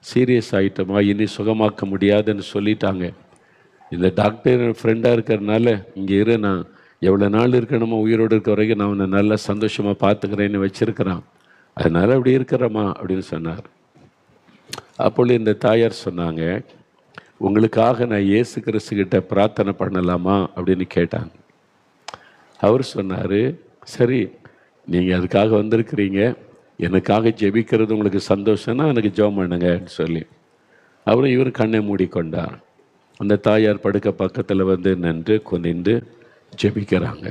சீரியஸ் ஆகிட்டோமா, இனி சுகமாக்க முடியாதுன்னு சொல்லிட்டாங்க. இந்த டாக்டர் ஃப்ரெண்டாக இருக்கிறதுனால இங்கே இரு, நான் எவ்வளோ நாள் இருக்கணுமோ உயிரோடு இருக்க வரைக்கும் நான் உன்னை நல்லா சந்தோஷமாக பார்த்துக்கிறேன்னு வச்சுருக்கிறான், அதனால் அப்படி இருக்கிறம்மா அப்படின்னு சொன்னார். அப்பொழுது இந்த தாயார் சொன்னாங்க, உங்களுக்காக நான் இயேசு கிறிஸ்துக்கிட்ட பிரார்த்தனை பண்ணலாமா அப்படின்னு கேட்டாங்க. அவர் சொன்னார், சரி நீங்கள் அதுக்காக வந்திருக்கிறீங்க, எனக்காக ஜெபிக்கிறது உங்களுக்கு சந்தோஷம்னா எனக்கு ஜெபம் பண்ணுங்கன்னு சொல்லி அவரும் இவர் கண்ணை மூடிக்கொண்டார். அந்த தாயார் படுக்க பக்கத்தில் நின்று குனிந்து ஜெபிக்கிறாங்க.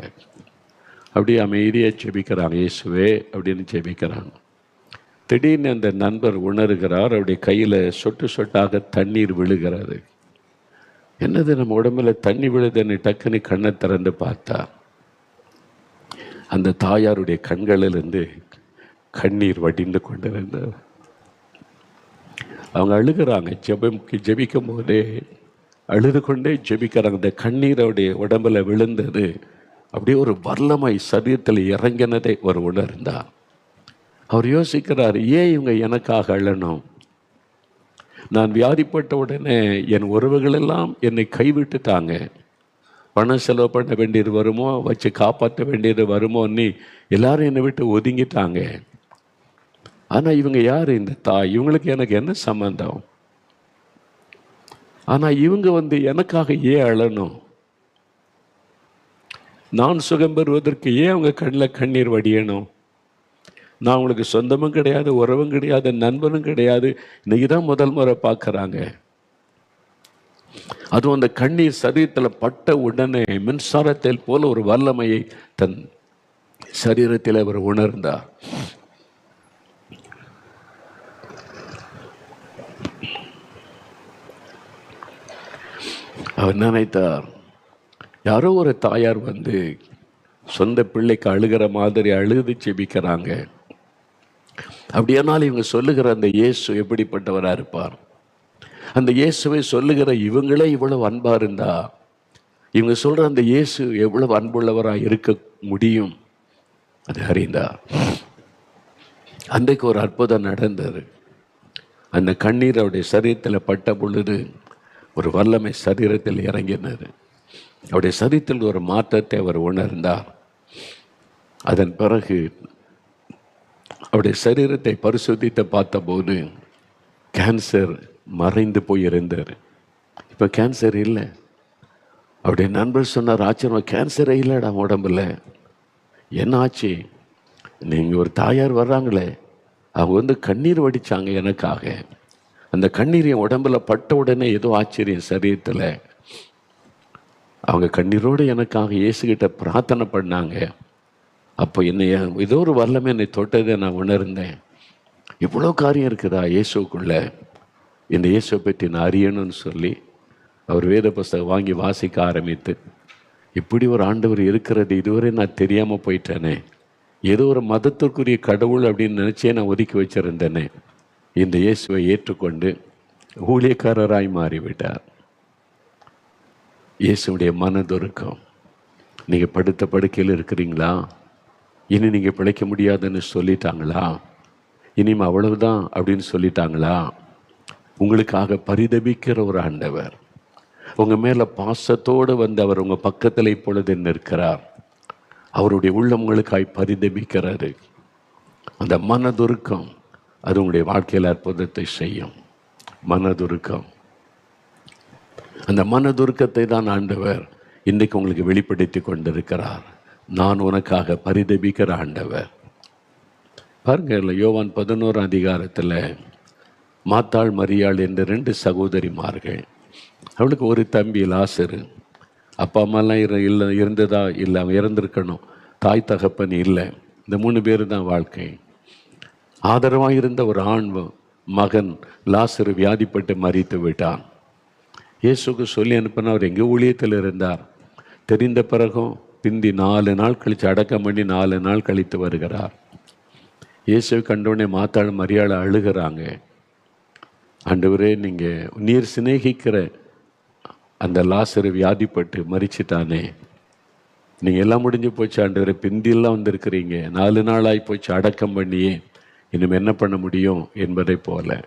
அப்படியே அமைதியாக ஜெபிக்கிறாங்க, இயேசுவே அப்படின்னு ஜெபிக்கிறாங்க. திடீர்னு அந்த நண்பர் உணர்கிறார், அவருடைய கையில் சொட்டு சொட்டாக தண்ணீர் விழுகிறது. என்னது நம்ம உடம்புல தண்ணி விழுதுன்னு டக்குன்னு கண்ணை திறந்து பார்த்தா அந்த தாயாருடைய கண்களிலிருந்து கண்ணீர் வடிந்து கொண்டிருந்தது. அவங்க அழுகிறாங்க, ஜெபிக்கும் போதே அழுது கொண்டே ஜெபிக்கிறாங்க. அந்த கண்ணீருடைய உடம்புல விழுந்தது அப்படியே ஒரு வல்லமை சரீரத்தில் இறங்கினதை ஒரு உணர்ந்தார். அவர் யோசிக்கிறார், ஏன் இவங்க எனக்காக அழணும், நான் வியாதிப்பட்ட உடனே என் உறவுகளெல்லாம் என்னை கைவிட்டுட்டாங்க, பணம் செலவு பண்ண வேண்டியது வருமோ, வச்சு காப்பாற்ற வேண்டியது வருமோன்னு எல்லாரும் என்னை விட்டு ஒதுங்கிட்டாங்க. ஆனால் இவங்க யார், இந்த தாய், இவங்களுக்கு எனக்கு என்ன சம்பந்தம், ஆனால் இவங்க எனக்காக ஏன் அழணும், நான் சுகம் பெறுவதற்கு ஏன் அவங்க கண்ணில் கண்ணீர் வடியணும், நான் உங்களுக்கு சொந்தமும் கிடையாது, உறவும் கிடையாது, நண்பனும் கிடையாது. இன்னைக்கு தான் முதல் முறை பார்க்குறாங்க. அதுவும் அந்த கண்ணீர் சரீரத்தில் பட்ட உடனே மின்சாரத்தில் போல ஒரு வல்லமையை தன் சரீரத்தில் அவர் உணர்ந்தார். அவர் நினைத்தார், யாரோ ஒரு தாயார் வந்து சொந்த பிள்ளைக்கு அழுகிற மாதிரி அழுது செபிக்கிறாங்க. அப்படியானால் இவங்க சொல்லுகிற அந்த இயேசு எப்படிப்பட்டவராக இருப்பார்? அந்த இயேசுவை சொல்லுகிற இவங்களே இவ்வளவு அன்பா இருந்தா, இவங்க சொல்ற அந்த இயேசு எவ்வளவு அன்புள்ளவராக இருக்க முடியும்? அது அறிந்தார். அன்றைக்கு ஒரு அற்புதம் நடந்தது. அந்த கண்ணீர் அவருடைய சரீரத்தில் பட்ட பொழுது ஒரு வல்லமை சரீரத்தில் இறங்கினது. அவருடைய சரீரத்தில் ஒரு மாற்றத்தை அவர் உணர்ந்தார். அதன் பிறகு அவருடைய சரீரத்தை பரிசோதித்து பார்த்தபோது கேன்சர் மறைந்து போயிருந்தார். இப்போ கேன்சர் இல்லை. அவருடைய நண்பர் சொன்னார், ஆச்சரியம், கேன்சரே இல்லைடா உடம்புல. என்ன ஆச்சு? நீங்கள் ஒரு தாயார் வர்றாங்களே, அவங்க வந்து கண்ணீர் வடித்தாங்க எனக்காக. அந்த கண்ணீர் என் உடம்புல பட்ட உடனே ஏதோ ஆச்சரியம் சரீரத்தில். அவங்க கண்ணீரோடு எனக்காக இயேசுகிட்ட பிரார்த்தனை பண்ணாங்க. அப்போ என்னை ஏதோ ஒரு வல்லமை என்னை தொட்டதை நான் உணர்ந்தேன். இவ்வளோ காரியம் இருக்குதா இயேசுக்குள்ள, இந்த இயேசுவை பற்றி நான் அறியணும்னு சொல்லி அவர் வேத புஸ்தகம் வாங்கி வாசிக்க ஆரம்பித்து, இப்படி ஒரு ஆண்டவர் இருக்கிறது இதுவரை நான் தெரியாமல் போயிட்டேனே, ஏதோ ஒரு மதத்திற்குரிய கடவுள் அப்படின்னு நினச்சே நான் ஒதுக்கி வச்சிருந்தேனே, இந்த இயேசுவை ஏற்றுக்கொண்டு ஊழியக்காரராய் மாறிவிட்டார். இயேசுடைய மனதுருக்கம். நீங்கள் படுத்த படுக்கையில் இருக்கிறீங்களா? இனி நீங்கள் பிழைக்க முடியாதுன்னு சொல்லிட்டாங்களா? இனிமே அவ்வளவுதான் அப்படின்னு சொல்லிட்டாங்களா? உங்களுக்காக பரிதபிக்கிற ஒரு ஆண்டவர், உங்கள் மேலே பாசத்தோடு வந்து அவர் உங்கள் பக்கத்தில் இப்பொழுது நிற்கிறார். அவருடைய உள்ளம் உங்களுக்காய் பரிதபிக்கிறாரு. அந்த மனதுருக்கம் அது உங்களுடைய வாழ்க்கையில் அற்புதத்தை செய்யும். மனதுருக்கம். அந்த மனதுருக்கத்தை தான் ஆண்டவர் இன்றைக்கு உங்களுக்கு வெளிப்படுத்தி கொண்டிருக்கிறார். நான் உனக்காக பரிதபிக்கிற ஆண்டவர். பாருங்க, யோவான் 11 அதிகாரத்தில் மாத்தாள் மரியாள் என்ற 2 சகோதரிமார்கள். அவளுக்கு ஒரு தம்பி லாசரு. அப்பா அம்மாலாம் இருந்ததா இல்லை, அவன் இறந்துருக்கணும். தாய் தகப்பன் இல்லை. இந்த 3 பேர் தான் வாழ்க்கை. ஆதரவாக இருந்த ஒரு ஆண் மகன் லாசரு வியாதிப்பட்டு மரித்து விட்டான். இயேசுக்கு சொல்லி அனுப்பின அவர் எங்கே ஊழியத்தில் இருந்தார். தெரிந்த பிறகும் பிந்தி 4 நாள் கழித்து அடக்கம் பண்ணி 4 நாள் கழித்து வருகிறார். இயேசுவை கண்டோடனே மாத்தாள் மரியாதை அழுகிறாங்க. ஆண்டவரே, நீர் சிநேகிக்கிற அந்த லாசரு வியாதிப்பட்டு மரிச்சிட்டானே, நீங்கள் எல்லாம் முடிஞ்சு போச்சு ஆண்டவரே, பிந்தியெல்லாம் வந்திருக்கிறீங்க, 4 நாளாகி போச்சு அடக்கம் பண்ணியே, இன்னும் என்ன பண்ண முடியும் என்பதை போல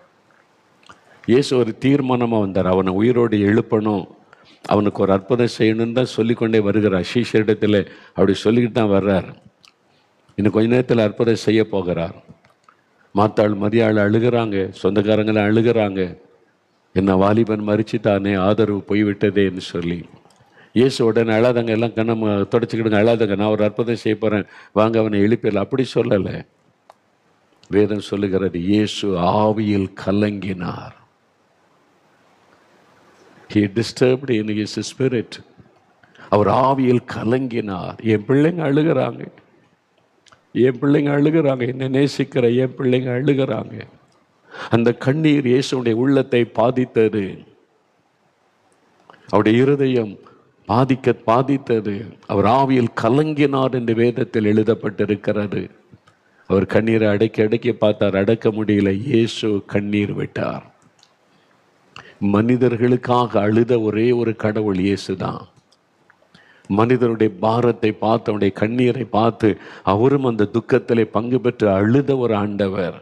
இயேசு ஒரு தீர்மானமாக வந்தார். அவனை உயிரோடு எழுப்பணும், அவனுக்கு ஒரு அற்புதம் செய்யணும்னு தான் சொல்லிக்கொண்டே வருகிறார். சீஷரிடத்தில் அப்படி சொல்லிக்கிட்டு தான் வர்றார். இன்னும் கொஞ்ச நேரத்தில் அற்புதம் செய்ய போகிறார். மாத்தாள் மரியாள் அழுகிறாங்க, சொந்தக்காரங்களாம் அழுகிறாங்க, என்ன வாலிபன் மறிச்சிட்டானே, ஆதரவு போய்விட்டதேன்னு சொல்லி. இயேசு உடனே அழாதங்க, எல்லாம் கண்ணம் தொடச்சிக்கிடுங்க, அழாதங்க, நான் ஒரு அற்புதம் செய்ய போகிறேன், வாங்க அவனை எழுப்பிடல, அப்படி சொல்லலை. வேதம் சொல்லுகிறது, இயேசு ஆவியில் கலங்கினார். He disturbed in his spirit. அவர் ஆவியில் கலங்கினார். என் பிள்ளைங்க அழுகிறாங்க, என் பிள்ளைங்க அழுகிறாங்க, என்னை நேசிக்கிற என் பிள்ளைங்க அழுகிறாங்க. அந்த கண்ணீர் இயேசுடைய உள்ளத்தை பாதித்தது. அவருடைய இருதயம் பாதித்தது. அவர் ஆவியில் கலங்கினார் என்று வேதத்தில் எழுதப்பட்டிருக்கிறது. அவர் கண்ணீரை அடக்கி பார்த்தார், அடக்க முடியல. இயேசு கண்ணீர் விட்டார். மனிதர்களுக்காக அழுத ஒரே ஒரு கடவுள் இயேசு தான். மனிதருடைய பாரத்தை பார்த்து, அவருடைய கண்ணீரை பார்த்து அவரும் அந்த துக்கத்திலே பங்கு பெற்று அழுத ஒரு ஆண்டவர்.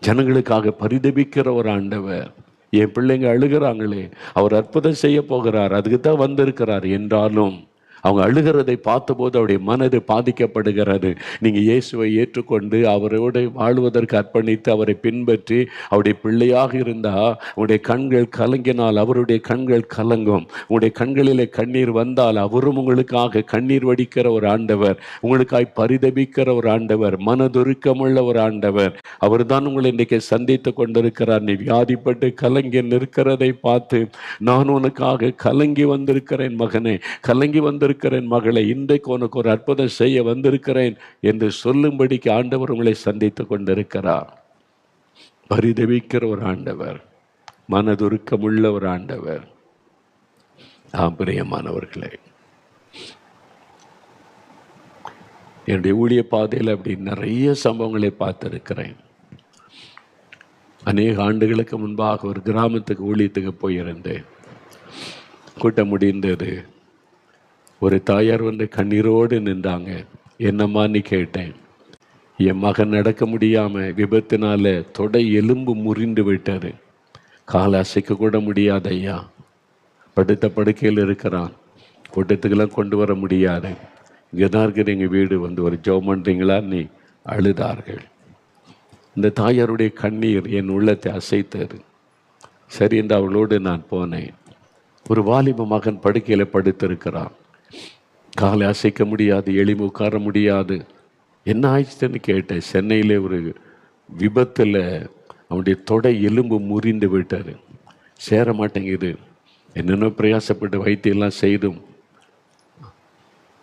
ஜனங்களுக்காக பரிதபிக்கிற ஒரு ஆண்டவர். என் பிள்ளைங்க அழுகிறாங்களே, அவர் அற்புதம் செய்ய போகிறார், அதுக்கு தான் வந்திருக்கிறார் என்றாலும் அவங்க அழுகிறதை பார்த்தபோது அவருடைய மனது பாதிக்கப்படுகிறது. நீங்கள் இயேசுவை ஏற்றுக்கொண்டு அவரோடு வாழ்வதற்கு அர்ப்பணித்து அவரை பின்பற்றி அவருடைய பிள்ளையாக இருந்தால் உங்களுடைய கண்கள் கலங்கினால் அவருடைய கண்கள் கலங்கும். உங்களுடைய கண்களிலே கண்ணீர் வந்தால் அவரும் உங்களுக்காக கண்ணீர் வடிக்கிற ஒரு ஆண்டவர், உங்களுக்காய் பரிதபிக்கிற ஒரு ஆண்டவர், மனதுருக்கமுள்ள ஒரு ஆண்டவர். அவர் தான் உங்களை இன்றைக்கு சந்தித்து கொண்டிருக்கிறார். நீ வியாதிப்பட்டு கலங்கி நிற்கிறதை பார்த்து, நான் உனக்காக கலங்கி வந்திருக்கிறேன் மகனே, கலங்கி வந்திருக்கிறேன் மகளை, இன்றைக்கு உனக்கு ஒரு அற்புதம் செய்ய வந்திருக்கிறேன் என்று சொல்லும்படிக்கு ஆண்டவர் உங்களை சந்தித்து கொண்டிருக்கிறார். பரிதவிக்கிற ஒரு ஆண்டவர், மனதுருக்கமுள்ள ஒரு ஆண்டவர். பிரியமானவர்களே, என்னுடைய ஊழிய பாதையில் அப்படி நிறைய சம்பவங்களை பார்த்திருக்கிறேன். அநேக ஆண்டுகளுக்கு முன்பாக ஒரு கிராமத்துக்கு ஊழியத்துக்கு போயிருந்தேன். கூட்டம் முடிந்தது. ஒரு தாயார் வந்து கண்ணீரோடு நின்றாங்க. என்னம்மான்னு கேட்டேன். என் மகன் நடக்க முடியாமல் விபத்தினால தொடை எலும்பு முறிந்து விட்டாரு, காலை அசைக்க கூட முடியாது ஐயா, படுத்த படுக்கையில் இருக்கிறான், கூட்டத்துக்கெல்லாம் கொண்டு வர முடியாது, இங்கே தான் இருக்கிற எங்கள் வீடு, வந்து ஒரு ஜெபம் பண்ணுறீங்களான்னு அழுதார்கள். இந்த தாயாருடைய கண்ணீர் என் உள்ளத்தை அசைத்தது. சரி என்று அவளோடு நான் போனேன். ஒரு வாலிப மகன் படுக்கையில் படுத்திருக்கிறான், காலை அசைக்க முடியாது, எளிமை உட்கார முடியாது. என்ன ஆயிடுச்சுன்னு கேட்டேன். சென்னையிலே ஒரு விபத்தில் அவனுடைய தொடை எலும்பு முறிந்து விட்டார், சேர மாட்டேங்குது. என்னென்ன பிரயாசப்பட்டு வைத்தியெல்லாம் செய்தும்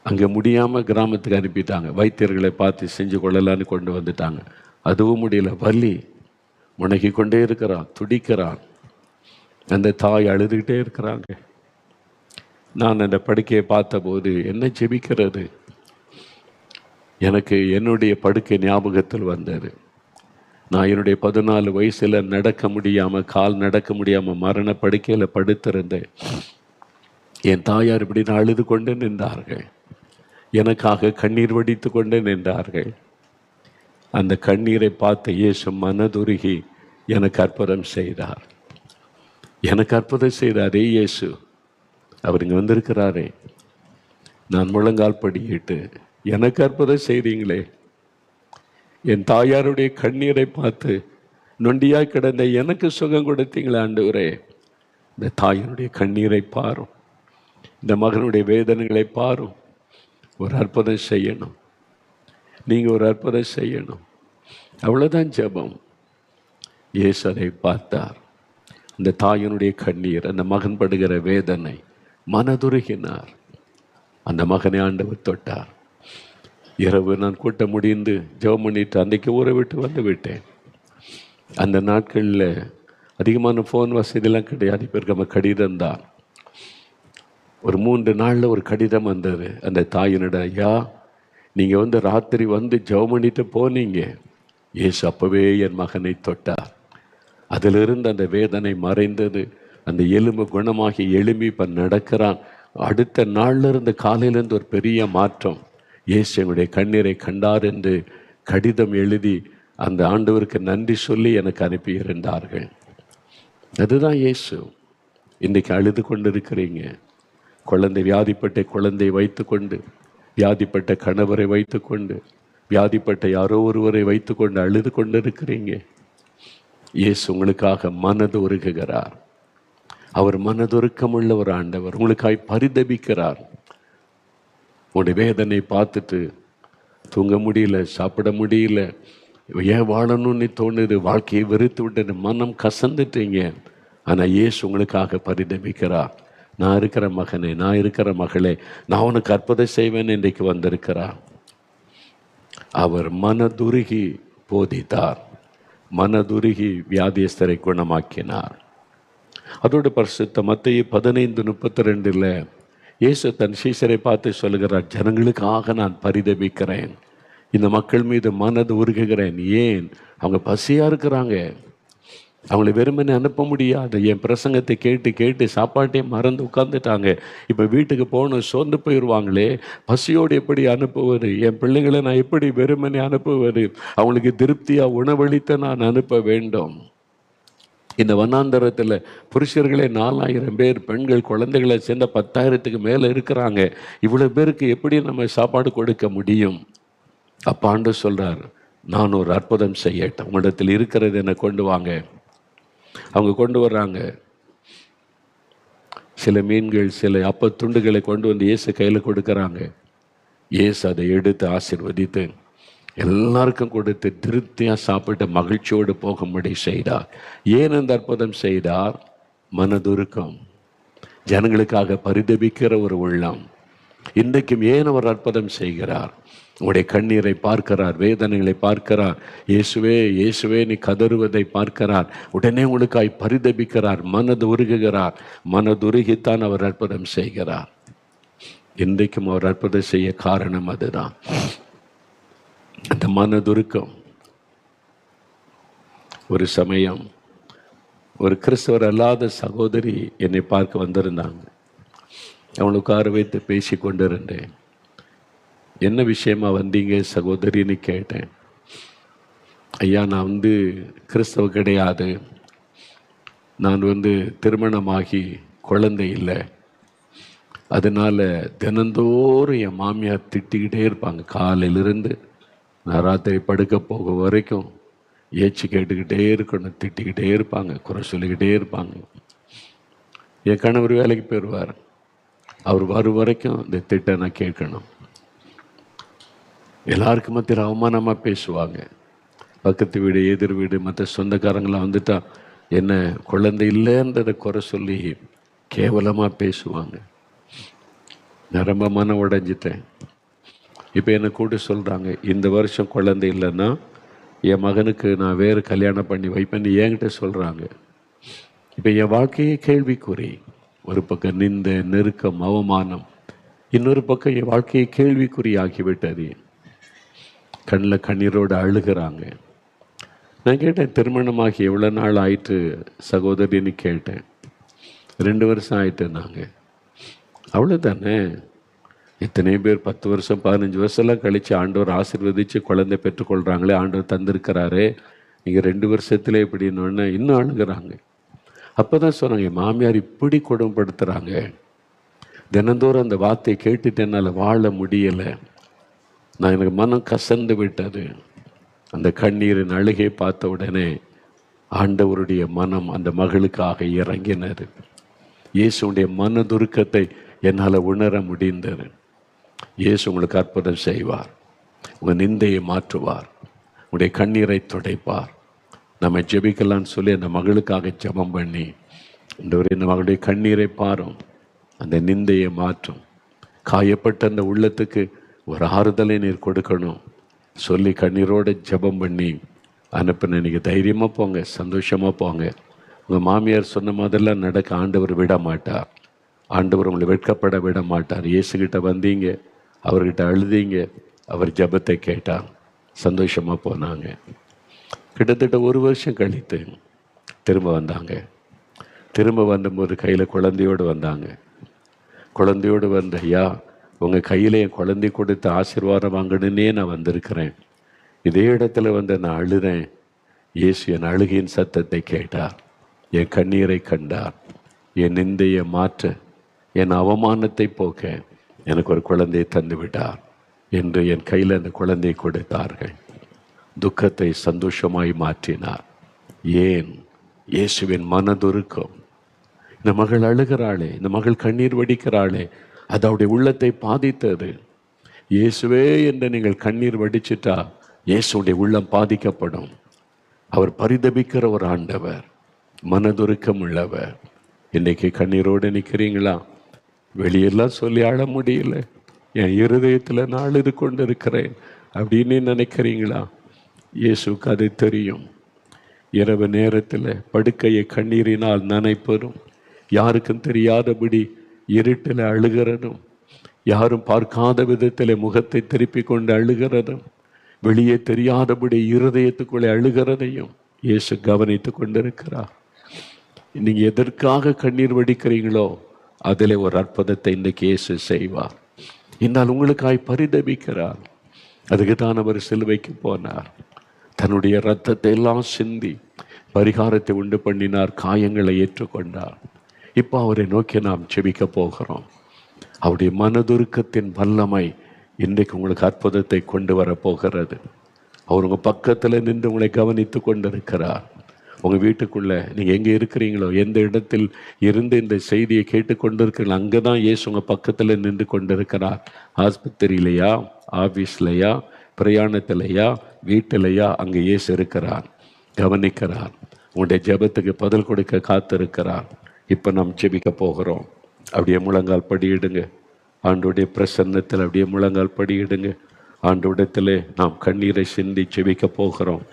அங்கே முடியாமல் கிராமத்துக்கு அனுப்பிட்டாங்க. வைத்தியர்களை பார்த்து செஞ்சு கொள்ளலான்னு கொண்டு வந்துட்டாங்க. அதுவும் முடியல, வலி, முனகி கொண்டே இருக்கிறான், துடிக்கிறான். அந்த தாய் அழுதுகிட்டே இருக்கிறாங்க. நான் அந்த படுக்கையை பார்த்தபோது என்ன ஜெபிக்கிறது, எனக்கு என்னுடைய படுக்கை ஞாபகத்தில் வந்தது. நான் என்னுடைய 14 வயசில் நடக்க முடியாமல், கால் நடக்க முடியாமல் மரண படுக்கையில் படுத்திருந்தேன். என் தாயார் இப்படி நான் அழுது கொண்டு நின்றார்கள், எனக்காக கண்ணீர் வடித்து கொண்டு நின்றார்கள். அந்த கண்ணீரை பார்த்த இயேசு மனதுருகி எனக்கு அற்புதம் செய்தார். எனக்கு அற்புதம் செய்தாரே இயேசு, அவர் இங்கே வந்திருக்கிறாரே. நான் முழங்கால் படியிட்டு, எனக்கு அற்புதம் செய்தீங்களே, என் தாயாருடைய கண்ணீரை பார்த்து நொண்டியாய் கிடந்த எனக்கு சுகம் கொடுத்தீங்களே ஆண்டவரே. இந்த தாயாருடைய கண்ணீரை பாரும், இந்த மகனுடைய வேதனைகளை பாரும். ஒரு அற்புதம் செய்யணும், நீங்கள் ஒரு அற்புதம் செய்யணும், அவ்வளோதான் ஜெபம். இயேசு அதை பார்த்தார். அந்த தாயினுடைய கண்ணீர், அந்த மகன் படுகிற வேதனை, மனதுருகினார். அந்த மகனை ஆண்டவர் தொட்டார். இரவு நான் கூட்ட முடிந்து ஜெபம் பண்ணிட்டு அன்றைக்கு ஊரை விட்டு வந்து விட்டேன். அந்த நாட்களில் அதிகமான ஃபோன் வசதியெல்லாம் கிடையாது. இப்போ நம்ம கடிதம் தான். ஒரு 3 நாளில் ஒரு கடிதம் வந்தது. அந்த தாயினோட, ஐயா நீங்கள் வந்து ராத்திரி வந்து ஜெபம் பண்ணிட்டு போனீங்க, இயேசு அப்போவே என் மகனை தொட்டார். அதிலிருந்து அந்த வேதனை மறைந்தது, அந்த எலும்பு குணமாகி எலும்பி இப்போ நடக்கிறான். அடுத்த நாளிலிருந்து காலையிலேருந்து ஒரு பெரிய மாற்றம். இயேசு எங்களுடைய கண்ணீரை கண்டார் என்று கடிதம் எழுதி அந்த ஆண்டவருக்கு நன்றி சொல்லி எனக்கு அனுப்பியிருந்தார்கள். அதுதான் இயேசு. இன்றைக்கு அழுது கொண்டு இருக்கிறீங்க. குழந்தை, வியாதிப்பட்ட குழந்தை வைத்துக்கொண்டு, வியாதிப்பட்ட கணவரை வைத்துக்கொண்டு, வியாதிப்பட்ட யாரோ ஒருவரை வைத்துக்கொண்டு அழுது கொண்டு இருக்கிறீங்க. இயேசு உங்களுக்காக மனது உருகுகிறார். அவர் மனதுருக்கமுள்ள ஒரு ஆண்டவர், உங்களுக்காய் பரிதபிக்கிறார். உங்களுடைய வேதனை பார்த்துட்டு தூங்க முடியல, சாப்பிட முடியல, ஏன் வாழணும்னு தோணுது, வாழ்க்கையை வெறுத்து விட்டு மனம் கசந்துட்டீங்க. ஆனால் இயேசு உங்களுக்காக பரிதபிக்கிறார். நான் இருக்கிற மகனே, நான் இருக்கிற மகளே, நான் உனக்கு அற்புதம் செய்வேன் இன்றைக்கு வந்திருக்கிறார். அவர் மனதுருகி போதித்தார், மனதுருகி வியாதியஸ்தரை குணமாக்கினார். அதோடு பரிசுத்த மத்தேயு 15:32 இயேசு தன் சீசரை பார்த்து சொல்லுகிறார், ஜனங்களுக்காக நான் பரிதபிக்கிறேன், இந்த மக்கள் மீது மனது உருகுகிறேன். ஏன்? அவங்க பசியாக இருக்கிறாங்க, அவங்களை வெறுமனே அனுப்ப முடியாது. என் பிரசங்கத்தை கேட்டு கேட்டு சாப்பாட்டையும் மறந்து உட்காந்துட்டாங்க. இப்போ வீட்டுக்கு போகணும், சோர்ந்து போயிடுவாங்களே, பசியோடு எப்படி அனுப்புவது? என் பிள்ளைங்களை நான் எப்படி வெறுமனே அனுப்புவது? அவங்களுக்கு திருப்தியாக உணவளித்து நான் அனுப்ப வேண்டும். இந்த வனாந்தரத்தில் புருஷர்களே 4000 பேர், பெண்கள் குழந்தைகளை சேர்ந்த 10,000க்கு மேலே இருக்கிறாங்க. இவ்வளோ பேருக்கு எப்படி நம்ம சாப்பாடு கொடுக்க முடியும்? அப்போ ஆண்டவர் சொல்கிறார், நான் ஒரு அற்புதம் செய்யட்டேன், உங்களிடத்தில் இருக்கிறது என்ன கொண்டு வாங்க. அவங்க கொண்டு வர்றாங்க. சில மீன்கள், சில அப்பத்துண்டுகளை கொண்டு வந்து இயேசு கையில் கொடுக்குறாங்க. இயேசு அதை எடுத்து ஆசீர்வதித்து எல்லாருக்கும் கொடுத்து திருப்தியாக சாப்பிட்டு மகிழ்ச்சியோடு போகும்படி செய்தார். ஏன் அந்த அற்புதம் செய்தார்? மனதுருக்கம், ஜனங்களுக்காக பரிதபிக்கிற ஒரு உள்ளம். இன்றைக்கும் ஏன் அவர் அற்புதம் செய்கிறார்? உங்களுடைய கண்ணீரை பார்க்கிறார், வேதனைகளை பார்க்கிறார். இயேசுவே இயேசுவே நீ கதறுவதை பார்க்கிறார். உடனே உங்களுக்காய் பரிதபிக்கிறார், மனது உருகுகிறார். மனதுருகித்தான் அவர் அற்புதம் செய்கிறார். இன்றைக்கும் அவர் அற்புதம் செய்ய காரணம் அதுதான், அந்த மனதுருக்கம். ஒரு சமயம் ஒரு கிறிஸ்தவர் அல்லாத சகோதரி என்னை பார்க்க வந்திருந்தாங்க. அவங்களுக்கு உட்கார வைத்து பேசி கொண்டிருந்தேன். என்ன விஷயமா வந்தீங்க சகோதரின்னு கேட்டேன். ஐயா, நான் கிறிஸ்தவ கிடையாது, நான் திருமணமாகி குழந்தை இல்லை, அதனால் தினந்தோறும் என் மாமியார் திட்டிக்கிட்டே இருப்பாங்க. காலையிலிருந்து நான் ராத்திரி படுக்க போக வரைக்கும் ஏச்சு கேட்டுக்கிட்டே இருக்கணும், திட்டிக்கிட்டே இருப்பாங்க, குறை சொல்லிக்கிட்டே இருப்பாங்க. என் கணவர் வேலைக்கு போயிடுவார், அவர் வரும் வரைக்கும் இந்த திட்டை நான் கேட்கணும். எல்லாருக்கும் மத்தியில் அவமானமாக பேசுவாங்க. பக்கத்து வீடு, எதிர் வீடு, மற்ற சொந்தக்காரங்களாம் வந்துட்டா என்ன குழந்தை இல்லைன்றதை குறை சொல்லி கேவலமாக பேசுவாங்க. நான் ரொம்ப மனம் உடைஞ்சிட்டேன். இப்போ என்னை கூட சொல்கிறாங்க, இந்த வருஷம் குழந்தை இல்லைன்னா என் மகனுக்கு நான் வேறு கல்யாணம் பண்ணி வைப்பேன்னு என்கிட்ட சொல்கிறாங்க. இப்போ என் வாழ்க்கையே கேள்விக்குறி. ஒரு பக்கம் நிந்த, நெருக்கம், அவமானம், இன்னொரு பக்கம் என் வாழ்க்கையை கேள்விக்குறி ஆகிவிட்டது. கண்ணில் கண்ணீரோடு அழுகிறாங்க. நான் கேட்டேன், திருமணமாகி எவ்வளோ நாள் ஆயிட்டு சகோதரின்னு கேட்டேன். 2 வருஷம் ஆயிட்டுனாங்க. அவ்வளோதானே, இத்தனை பேர் 10 வருஷம் 15 வருஷம்லாம் கழித்து ஆண்டவர் ஆசீர்வதித்து குழந்தை பெற்றுக்கொள்கிறாங்களே, ஆண்டவர் தந்திருக்கிறாரே, நீங்கள் 2 வருஷத்துல இப்படின்னு இன்னும் அழுகிறாங்க. அப்போ தான் சொன்னாங்க, என் மாமியார் இப்படி கொடுமைப்படுத்துகிறாங்க, தினந்தோறும் அந்த வார்த்தையை கேட்டுட்டு என்னால் வாழ முடியலை, எனக்கு மனம் கசந்து விட்டது. அந்த கண்ணீரின் அழுகை பார்த்த உடனே ஆண்டவருடைய மனம் அந்த மகளுக்காக இறங்கினது. இயேசுடைய மனதுருக்கத்தை என்னால் உணர முடிந்தது. இயேசு உங்களுக்கு அற்புதம் செய்வார், உங்கள் நிந்தையை மாற்றுவார், உங்களுடைய கண்ணீரை துடைப்பார். நம்ம ஜெபிக்கலான்னு சொல்லி அந்த மகளுக்காக ஜெபம் பண்ணி, இந்த மகளுடைய கண்ணீரை பாரும், அந்த நிந்தையை மாற்றும். காயப்பட்ட அந்த உள்ளத்துக்கு ஒரு ஆறுதலை நீர் கொடுக்கணும் சொல்லி கண்ணீரோடு ஜெபம் பண்ணி அனுப்பின. நீங்கள் தைரியமாக போங்க, சந்தோஷமாக போங்க. உங்கள் மாமியார் சொன்ன மாதிரிலாம் நடக்க ஆண்டவர் விட மாட்டார். ஆண்டவர் உங்களை வெட்கப்பட விட மாட்டார். இயேசுகிட்ட வந்தீங்க, அவர்கிட்ட அழுதீங்க, அவர் ஜெபத்தை கேட்டார், சந்தோஷமாக போனாங்க. கிட்டத்தட்ட 1 வருஷம் கழித்து திரும்ப வந்தாங்க. திரும்ப வந்தபோது கையில் குழந்தையோடு வந்தாங்க. குழந்தையோடு வந்த, ஐயா உங்கள் கையில் என் குழந்தை கொடுத்து ஆசீர்வாதம் வாங்கணுன்னே நான் வந்திருக்கிறேன். இதே இடத்துல நான் அழுறேன். இயேசு என் அழுகையின் சத்தத்தை கேட்டார், என் கண்ணீரை கண்டார், என் நிந்தையை மாற்ற, என் அவமானத்தை போக்க எனக்கு ஒரு குழந்தையை தந்து விட்டார் என்று என் கையில் அந்த குழந்தையை கொடுத்தார்கள். துக்கத்தை சந்தோஷமாய் மாற்றினார். ஏன்? இயேசுவின் மனதுருக்கம். இந்த மகள் அழுகிறாளே, இந்த மகள் கண்ணீர் வடிக்கிறாளே, அது அவருடைய உள்ளத்தை பாதித்தது. இயேசுவே என்று நீங்கள் கண்ணீர் வடிச்சிட்டா இயேசுடைய உள்ளம் பாதிக்கப்படும். அவர் பரிதபிக்கிற ஒரு ஆண்டவர், மனதுருக்கம் உள்ளவர். இன்றைக்கு கண்ணீரோடு நிற்கிறீங்களா? வெளியெல்லாம் சொல்லி அழ முடியல, என் இருதயத்தில் நான் அழுது கொண்டு இருக்கிறேன் அப்படின்னு நினைக்கிறீங்களா? இயேசுக்கு அது தெரியும். இரவு நேரத்தில் படுக்கையை கண்ணீரினால் நனைப்பதும், யாருக்கும் தெரியாதபடி இருட்டில் அழுகிறதும், யாரும் பார்க்காத விதத்தில் முகத்தை திருப்பி கொண்டு அழுகிறதும், வெளியே தெரியாதபடி இருதயத்துக்குள்ளே அழுகிறதையும் இயேசு கவனித்து கொண்டிருக்கிறார். நீங்கள் எதற்காக கண்ணீர் வடிக்கிறீங்களோ அதில் ஒரு அற்புதத்தை இன்றைக்கு இயேசு செய்வார். என்னால் உங்களுக்காய் பரிதபிக்கிறார். அதுக்கு தான் அவர் சிலுவைக்கு போனார். தன்னுடைய இரத்தத்தை எல்லாம் சிந்தி பரிகாரத்தை உண்டு பண்ணினார், காயங்களை ஏற்றுக்கொண்டார். இப்போ அவரை நோக்கி நாம் செபிக்க போகிறோம். அவருடைய மனதுருக்கத்தின் வல்லமை இன்றைக்கு உங்களுக்கு அற்புதத்தை கொண்டு வரப்போகிறது. அவர் உங்கள் பக்கத்தில் நின்று உங்களை கவனித்து கொண்டிருக்கிறார். உங்கள் வீட்டுக்குள்ளே நீங்கள் எங்கே இருக்கிறீங்களோ, எந்த இடத்தில் இருந்து இந்த செய்தியை கேட்டுக்கொண்டிருக்கிறீங்களோ, அங்கே தான் இயேசு உங்கள் பக்கத்தில் நின்று கொண்டிருக்கிறார். ஆஸ்பத்திரியிலையா, ஆஃபீஸ்லையா, பிரயாணத்திலையா, வீட்டிலையா, அங்கே இயேசு இருக்கிறார், கவனிக்கிறார். உங்களுடைய ஜெபத்துக்கு பதில் கொடுக்க காத்திருக்கிறார். இப்போ நாம் ஜெபிக்க போகிறோம். அப்படியே முழங்கால் படியிடுங்க. ஆண்டோடைய பிரசன்னத்தில் அப்படியே முழங்கால் படியிடுங்க. ஆண்டோடத்திலே நாம் கண்ணீரை சிந்தி ஜெபிக்க போகிறோம்.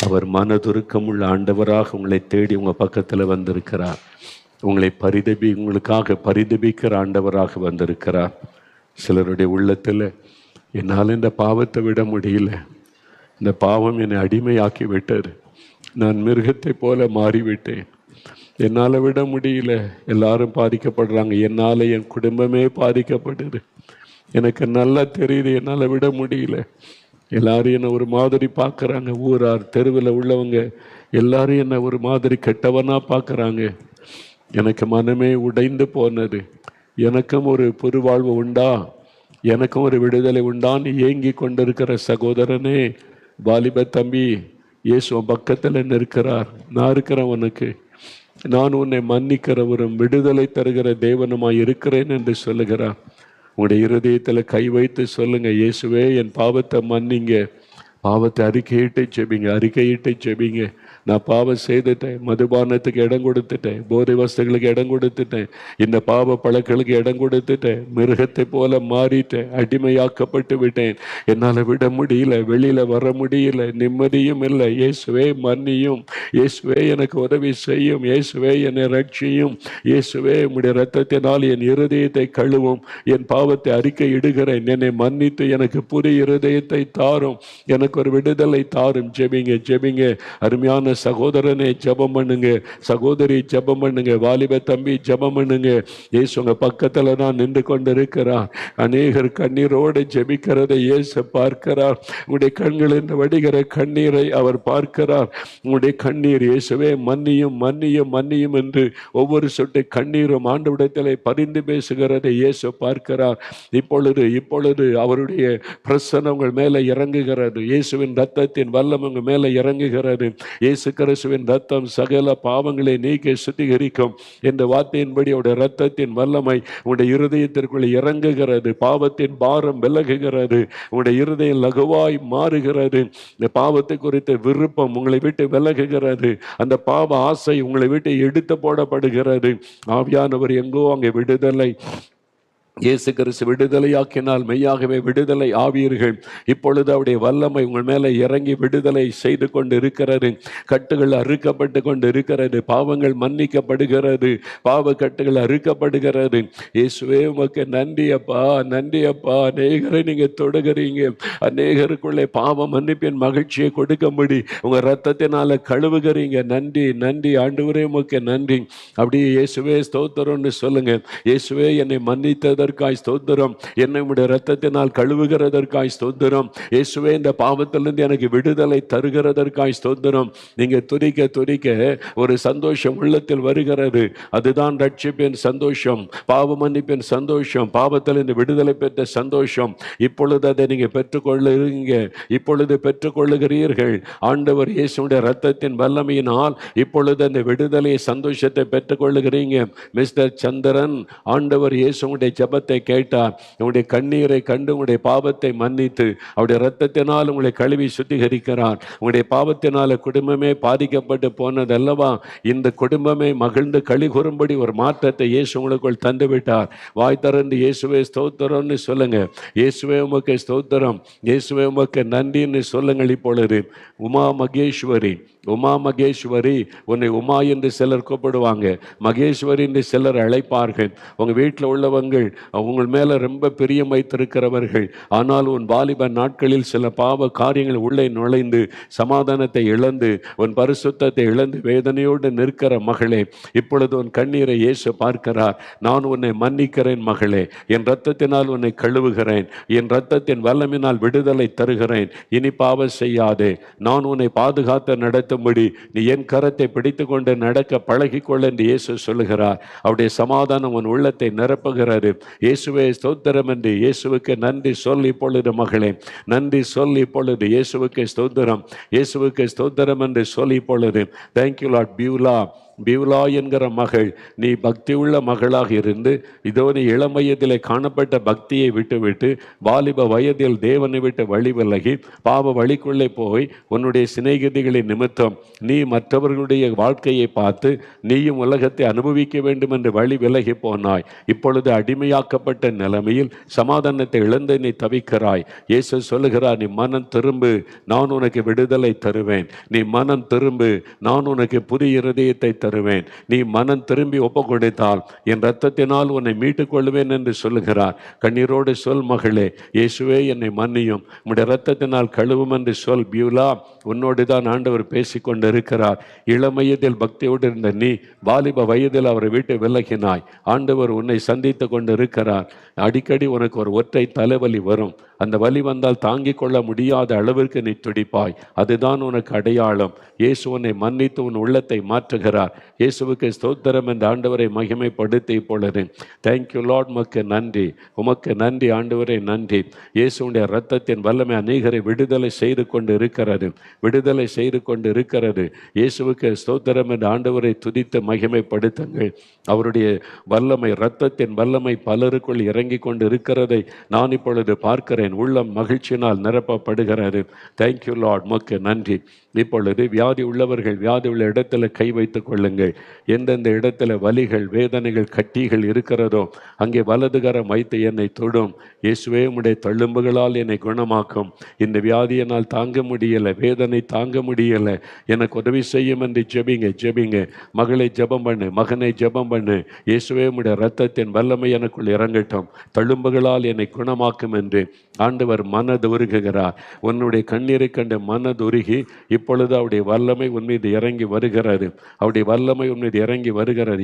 அவர் மனதுருக்கமுள்ள ஆண்டவராக உங்களை தேடி உங்கள் பக்கத்தில் வந்திருக்கிறார். உங்களுக்காக பரிதபிக்கிற ஆண்டவராக வந்திருக்கிறார். சிலருடைய உள்ளத்தில், என்னால் இந்த பாவத்தை விட முடியல, இந்த பாவம் என்னை அடிமையாக்கி விட்டது, நான் மிருகத்தை போல மாறிவிட்டேன், என்னால் விட முடியல, எல்லாரும் பாதிக்கப்படுறாங்க, என்னால் என் குடும்பமே பாதிக்கப்படுது, எனக்கு நல்லா தெரியுது, என்னால் விட முடியல, எல்லாரும் என்னை ஒரு மாதிரி பார்க்குறாங்க, ஊரார் தெருவில் உள்ளவங்க எல்லாரும் என்னை ஒரு மாதிரி கெட்டவனாக பார்க்குறாங்க, எனக்கு மனமே உடைந்து போனது, எனக்கும் ஒரு புதுவாழ்வு உண்டா, எனக்கும் ஒரு விடுதலை உண்டான்னு ஏங்கி கொண்டிருக்கிற சகோதரனே, வாலிப தம்பி, இயேசு பக்கத்தில் நிற்கிறார். நான் இருக்கிறேன், உனக்கு நான் உன்னை மன்னிக்கிறவரும் விடுதலை தருகிற தேவனுமாய் இருக்கிறேன் என்று சொல்லுகிறார். உங்களுடைய இருதயத்தில் கை வைத்து சொல்லுங்க, இயேசுவே என் பாவத்தை மன்னிங்க. பாவத்தை அறிக்கையிட்டு ஜெபிங்க. நான் பாவம் செய்துட்டேன், மதுபானத்துக்கு இடம் கொடுத்துட்டேன், போதை வஸ்துகளுக்கு இடம் கொடுத்துட்டேன், இந்த பாவ பழக்களுக்கு இடம் கொடுத்துட்டேன், மிருகத்தை போல மாறிட்டேன், அடிமையாக்கப்பட்டு விட்டேன், என்னால் விட முடியல, வெளியில் வர முடியல, நிம்மதியும் இல்லை, இயேசுவே மன்னியும், இயேசுவே எனக்கு உதவி செய்யும், இயேசுவே என்னை ரட்சியும், இயேசுவே உம்முடைய இரத்தத்தினால் என் இருதயத்தை கழுவும், என் பாவத்தை அறிக்கை இடுகிறேன், என்னை மன்னித்து எனக்கு புதிய இருதயத்தை தாரும், எனக்கு ஒரு விடுதலை தாரும். ஜெபிங்க. அருமையான சகோதரனே ஜெபம் பண்ணுங்க, சகோதரி ஜெபம் பண்ணுங்க, வாலிப தம்பி ஜெபம் பண்ணுங்க. இயேசு உங்க பக்கத்துல தான் நின்று கொண்டிருக்கிறார். அநேகர் கண்ணீரோடு ஜெபிக்கிறதை இயேசு பார்க்கிறார். உங்களுடைய கண்களில் வடிகிற கண்ணீரை அவர் பார்க்கிறார். உங்களுடைய கண்ணீர் இயேசுவே மன்னியும் மன்னியும் மன்னியும் என்று ஒவ்வொரு சொட்டு கண்ணீரும் ஆண்டவரிடத்திலே பரிந்து பேசுகிறதை இயேசு பார்க்கிறார். இப்பொழுது அவருடைய பிரசன்னம் உங்கள் மேலே இறங்குகிறது. இயேசுவின் ரத்தத்தின் வல்லம் உங்க மேலே இறங்குகிறது. இயேசு கிறிஸ்துவின் ரத்தம் சகல பாவங்களை நீக்கி சுத்திகரிக்கும் என்ற வார்த்தையின்படி அவருடைய ரத்தத்தின் வல்லமை உங்களுடைய இருதயத்திற்குள் இறங்குகிறது. பாவத்தின் பாரம் விலகுகிறது. உங்களுடைய இருதயம் லகுவாய் மாறுகிறது. இந்த பாவத்தை குறித்த விருப்பம் உங்களை விட்டு விலகுகிறது. அந்த பாவ ஆசை உங்களை விட்டு எடுத்து போடப்படுகிறது. ஆவியானவர் எங்கோ அங்கே விடுதலை. இயேசு கிறிஸ்து விடுதலையாக்கினால் மெய்யாகவே விடுதலை ஆவீர்கள். இப்பொழுது அவருடைய வல்லமை உங்கள் மேலே இறங்கி விடுதலை செய்து கொண்டு இருக்கிறது. கட்டுகள் அறுக்கப்பட்டு கொண்டு இருக்கிறது. பாவங்கள் மன்னிக்கப்படுகிறது. பாவ கட்டுகள் அறுக்கப்படுகிறது. இயேசுவே உமக்கு நன்றி அப்பா, நன்றி அப்பா. அநேகரை நீங்க தொடுகிறீங்க. அநேகருக்குள்ளே பாவ மன்னிப்பின் மகிழ்ச்சியை கொடுக்கும்படி உங்க ரத்தத்தினால கழுவுகிறீங்க. நன்றி நன்றி ஆண்டவரே, உமக்கு நன்றி. அப்படியே இயேசுவே ஸ்தோத்திரம்னு சொல்லுங்க. இயேசுவே என்னை மன்னித்தது ஸ்தோத்திரம், என்னை உம்முடைய இரத்தத்தினால் கழுவுகிறதற்காய் ஸ்தோத்திரம். இயேசுவே இந்த பாவத்திலிருந்து எனக்கு விடுதலை தருகிறதற்காய் ஸ்தோத்திரம். நீங்க துதிக்க ஒரு சந்தோஷம் உள்ளத்தில் வருகிறது. அதுதான் ரட்சிப்பின் சந்தோஷம், பாவ மன்னிப்பின் சந்தோஷம், பாவத்திலிருந்து விடுதலை பெற்ற சந்தோஷம். இப்பொழுது அதை நீங்க பெற்றுக்கொள்ளுகிறீர்கள். ஆண்டவர் இயேசுடைய இரத்தத்தின் வல்லமையினால் இப்பொழுது அந்த விடுதலை சந்தோஷத்தை பெற்றுக்கொள்ளுகிறீங்க. மிஸ்டர் சந்திரன், ஆண்டவர் இயேசுடைய ஜெபத்தை கேட்டார். உங்களுடைய கண்ணீரை கண்டு உங்களுடைய பாவத்தை மன்னித்து அவருடைய இரத்தத்தினால் உங்களை கழுவி சுத்திகரிக்கிறார். உங்களுடைய பாவத்தினால குடும்பமே பாதிக்கப்பட்டு போனதல்லவா, இந்த குடும்பமே மகிழ்ந்து களி கூறும்படி ஒரு மாற்றத்தை இயேசு உங்களுக்குள் தந்து விட்டார். வாய் திறந்து இயேசுவே ஸ்தோத்திரம்னு சொல்லுங்க. இயேசுவே உமக்கு ஸ்தோத்திரம், இயேசுவே உமக்கு நன்றின்னு சொல்லுங்கள். இப்பொழுது உமா மகேஸ்வரி, உன்னை உமா என்று சிலர் கூப்பிடுவாங்க, மகேஸ்வரி என்று சிலர் அழைப்பார்கள். உங்க வீட்டில் உள்ளவங்கள் உங்கள் மேலே ரொம்ப பிரியம் வைத்திருக்கிறவர்கள், ஆனால் உன் வாலிப நாட்களில் சில பாவ காரியங்கள் உள்ளே நுழைந்து சமாதானத்தை இழந்து உன் பரிசுத்தத்தை இழந்து வேதனையோடு நிற்கிற மகளே, இப்பொழுது உன் கண்ணீரை இயேசு பார்க்கிறார். நான் உன்னை மன்னிக்கிறேன் மகளே, என் இரத்தத்தினால் உன்னை கழுவுகிறேன், என் இரத்தத்தின் வல்லமினால் விடுதலை தருகிறேன், இனி பாவம் செய்யாதே, நான் உன்னை பாதுகாத்து நடத்தும்படி நீ என் கரத்தை பிடித்து கொண்டு நடக்க பழகிக்கொள்ள என்று இயேசு சொல்லுகிறார். அவருடைய சமாதானம் உன் உள்ளத்தை நிரப்புகிறது. இயேசுவே ஸ்தோத்திரம் என்று இயேசுவுக்கு நன்றி சொல் இப்பொழுது மகளே, நன்றி சொல் இப்பொழுது. இயேசுவுக்கு ஸ்தோத்திரம், இயேசுவுக்கு ஸ்தோத்திரம் என்று சொல் இப்பொழுது. Thank you Lord. பியூலா என்கிற மகள், நீ பக்தி உள்ள மகளாக இருந்து இதோ நீ இளம் வயதிலே காணப்பட்ட பக்தியை விட்டுவிட்டு வாலிப வயதில் தேவனை விட்டு வழி விலகி பாவ வழிக்குள்ளே போய் உன்னுடைய சிநேகிதிகளின் நிமித்தம் நீ மற்றவர்களுடைய வாழ்க்கையை பார்த்து நீயும் உலகத்தை அனுபவிக்க வேண்டும் என்று வழி விலகி போனாய். இப்பொழுது அடிமையாக்கப்பட்ட நிலைமையில் சமாதானத்தை இழந்து நீ தவிக்கிறாய். இயேசு சொல்லுகிறார், நீ மனம் திரும்பு, நான் உனக்கு விடுதலை தருவேன். நீ மனம் திரும்பு, நான் உனக்கு புதிய இருதயத்தை தருவேன். நீ மனம் திரும்பி ஒப்பு கொடுத்தால் என் இரத்தத்தினால் உன்னை மீட்டுக் கொள்வேன் என்று சொல்லுகிறார். கண்ணீரோடு சொல் மகளே, இயேசுவே என்னை மன்னியும், உம்முடைய இரத்தத்தினால் கழுவும் என்று சொல். பியூலா, உன்னோடு தான் ஆண்டவர் பேசிக்கொண்டு இருக்கிறார். இளமையதில் பக்தியோடு இருந்த நீ வாலிப வயதில் அவரை விட்டு விலகினாய். ஆண்டவர் உன்னை சந்தித்து கொண்டு இருக்கிறார். அடிக்கடி உனக்கு ஒரு ஒற்றை தலைவலி வரும். அந்த வலி வந்தால் தாங்கிக் கொள்ள முடியாத அளவிற்கு நீ துடிப்பாய். அதுதான் உனக்கு அடையாளம். இயேசு உன்னை மன்னித்து உன் உள்ளத்தை மாற்றுகிறார். இயேசுவுக்கு ஸ்தோத்திரம் என்று ஆண்டவரை மகிமைப்படுத்தி இப்பொழுது தேங்க்யூ லார்ட், உமக்கு நன்றி, உமக்கு நன்றி ஆண்டவரே, நன்றி. இயேசுடைய இரத்தத்தின் வல்லமை அநேகரை விடுதலை செய்து கொண்டு இருக்கிறது, விடுதலை செய்து கொண்டு இருக்கிறது. இயேசுவுக்கு ஸ்தோத்திரம் என்று ஆண்டவரை துதித்து மகிமைப்படுத்துங்கள். அவருடைய வல்லமை, இரத்தத்தின் வல்லமை பலருக்குள் இறங்கி கொண்டு இருக்கிறதை நான் இப்பொழுது பார்க்கிறேன். உள்ளம் மகிழ்ச்சியினால் நிரப்பப்படுகிறது. தேங்க்யூ லார்ட், உமக்கு நன்றி. இப்பொழுது வியாதி உள்ளவர்கள் வியாதி உள்ள இடத்துல கை வைத்துக் கொள்ளுங்கள். எந்தெந்த இடத்துல வலிகள், வேதனைகள், கட்டிகள் இருக்கிறதோ அங்கே வலதுகரம் வைத்து என்னை தொடும். இயேசுவே, உம்முடைய தள்ளும்புகளால் என்னை குணமாக்கும். இந்த வியாதியினால் தாங்க முடியலை, வேதனை தாங்க முடியலை, எனக்கு உதவி செய்யும் என்று ஜெபிங்க, ஜெபிங்க. மகளை ஜெபம் பண்ணு, மகனை ஜெபம் பண்ணு. இயேசுவே, உம்முடைய இரத்தத்தின் வல்லமை எனக்குள் இறங்கட்டும், தள்ளும்புகளால் என்னை குணமாக்கும் என்று ஆண்டவர் மனது உருகுகிறார். உன்னுடைய கண்ணீரை கண்டு மனது உருகி இப்பொழுது அவருடைய வல்லமை உன் மீது இறங்கி வருகிறது. அவருடைய வல்லமை உன் மீது இறங்கி வருகிறது.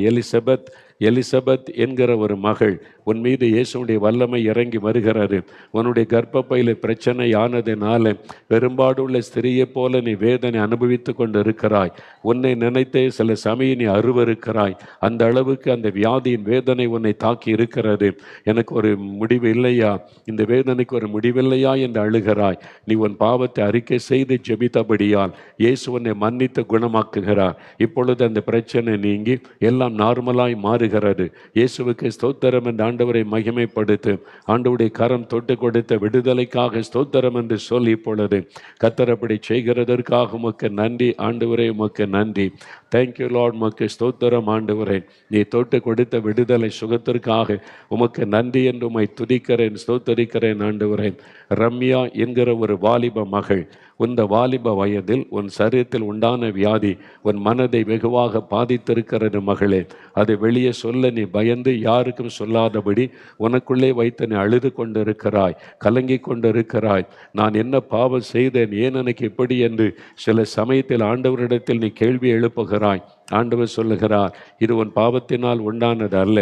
எலிசபெத் என்கிற ஒரு மகள், உன் மீது இயேசுடைய வல்லமை இறங்கி வருகிறது. உன்னுடைய கர்ப்பப்பையில் பிரச்சனை ஆனதினால பெரும்பாடுள்ள ஸ்திரியை போல நீ வேதனை அனுபவித்து கொண்டு இருக்கிறாய். உன்னை நினைத்தே சில சமயம் நீ அருவருக்கிறாய். அந்த அளவுக்கு அந்த வியாதியின் வேதனை உன்னை தாக்கி இருக்கிறது. எனக்கு ஒரு முடிவு இல்லையா, இந்த வேதனைக்கு ஒரு முடிவில்லையா என்று அழுகிறாய். நீ உன் பாவத்தை அறிக்கை செய்து ஜெபித்தபடியால் இயேசு உன்னை மன்னித்து குணமாக்குகிறார். இப்பொழுது அந்த பிரச்சனை நீங்கி எல்லாம் நார்மலாய் மாறுகிறது. இயேசுவுக்கு ஸ்தோத்திரம் என்று ஆண்டவரை மகிமைப்படுத்து. ஆண்டவருடைய கரம் தொட்டு கொடுத்த விடுதலைக்காக ஸ்தோத்திரம் என்று சொல்லி இப்பொழுது கர்த்தர் அப்படி செய்கிறதற்காக உமக்கு நன்றி ஆண்டவரே, உமக்கு நன்றி. தேங்க்யூ லார்ட், உமக்கு ஸ்தோத்திரம் ஆண்டவரே. நீ தொட்டு கொடுத்த விடுதலை சுகத்திற்காக உமக்கு நன்றி என்று உம்மை துதிக்கிறேன், ஸ்தோத்தரிக்கிறேன் ஆண்டவரே. ரம்யா என்கிற ஒரு வாலிப மகள், இந்த வாலிப வயதில் உன் சரீரத்தில் உண்டான வியாதி உன் மனதை வெகுவாக பாதித்திருக்கிறது மகளே. அதை வெளியே சொல்ல நீ பயந்து யாருக்கும் சொல்லாதபடி உனக்குள்ளே வைத்து நீ அழுது கொண்டிருக்கிறாய், கலங்கி கொண்டிருக்கிறாய். நான் என்ன பாவம் செய்தேன், ஏன் எனக்கு இப்படி என்று சில சமயத்தில் ஆண்டவரிடத்தில் நீ கேள்வி எழுப்புகிறாய். ஆண்டவர் சொல்லுகிறார், இது உன் பாவத்தினால் உண்டானது அல்ல,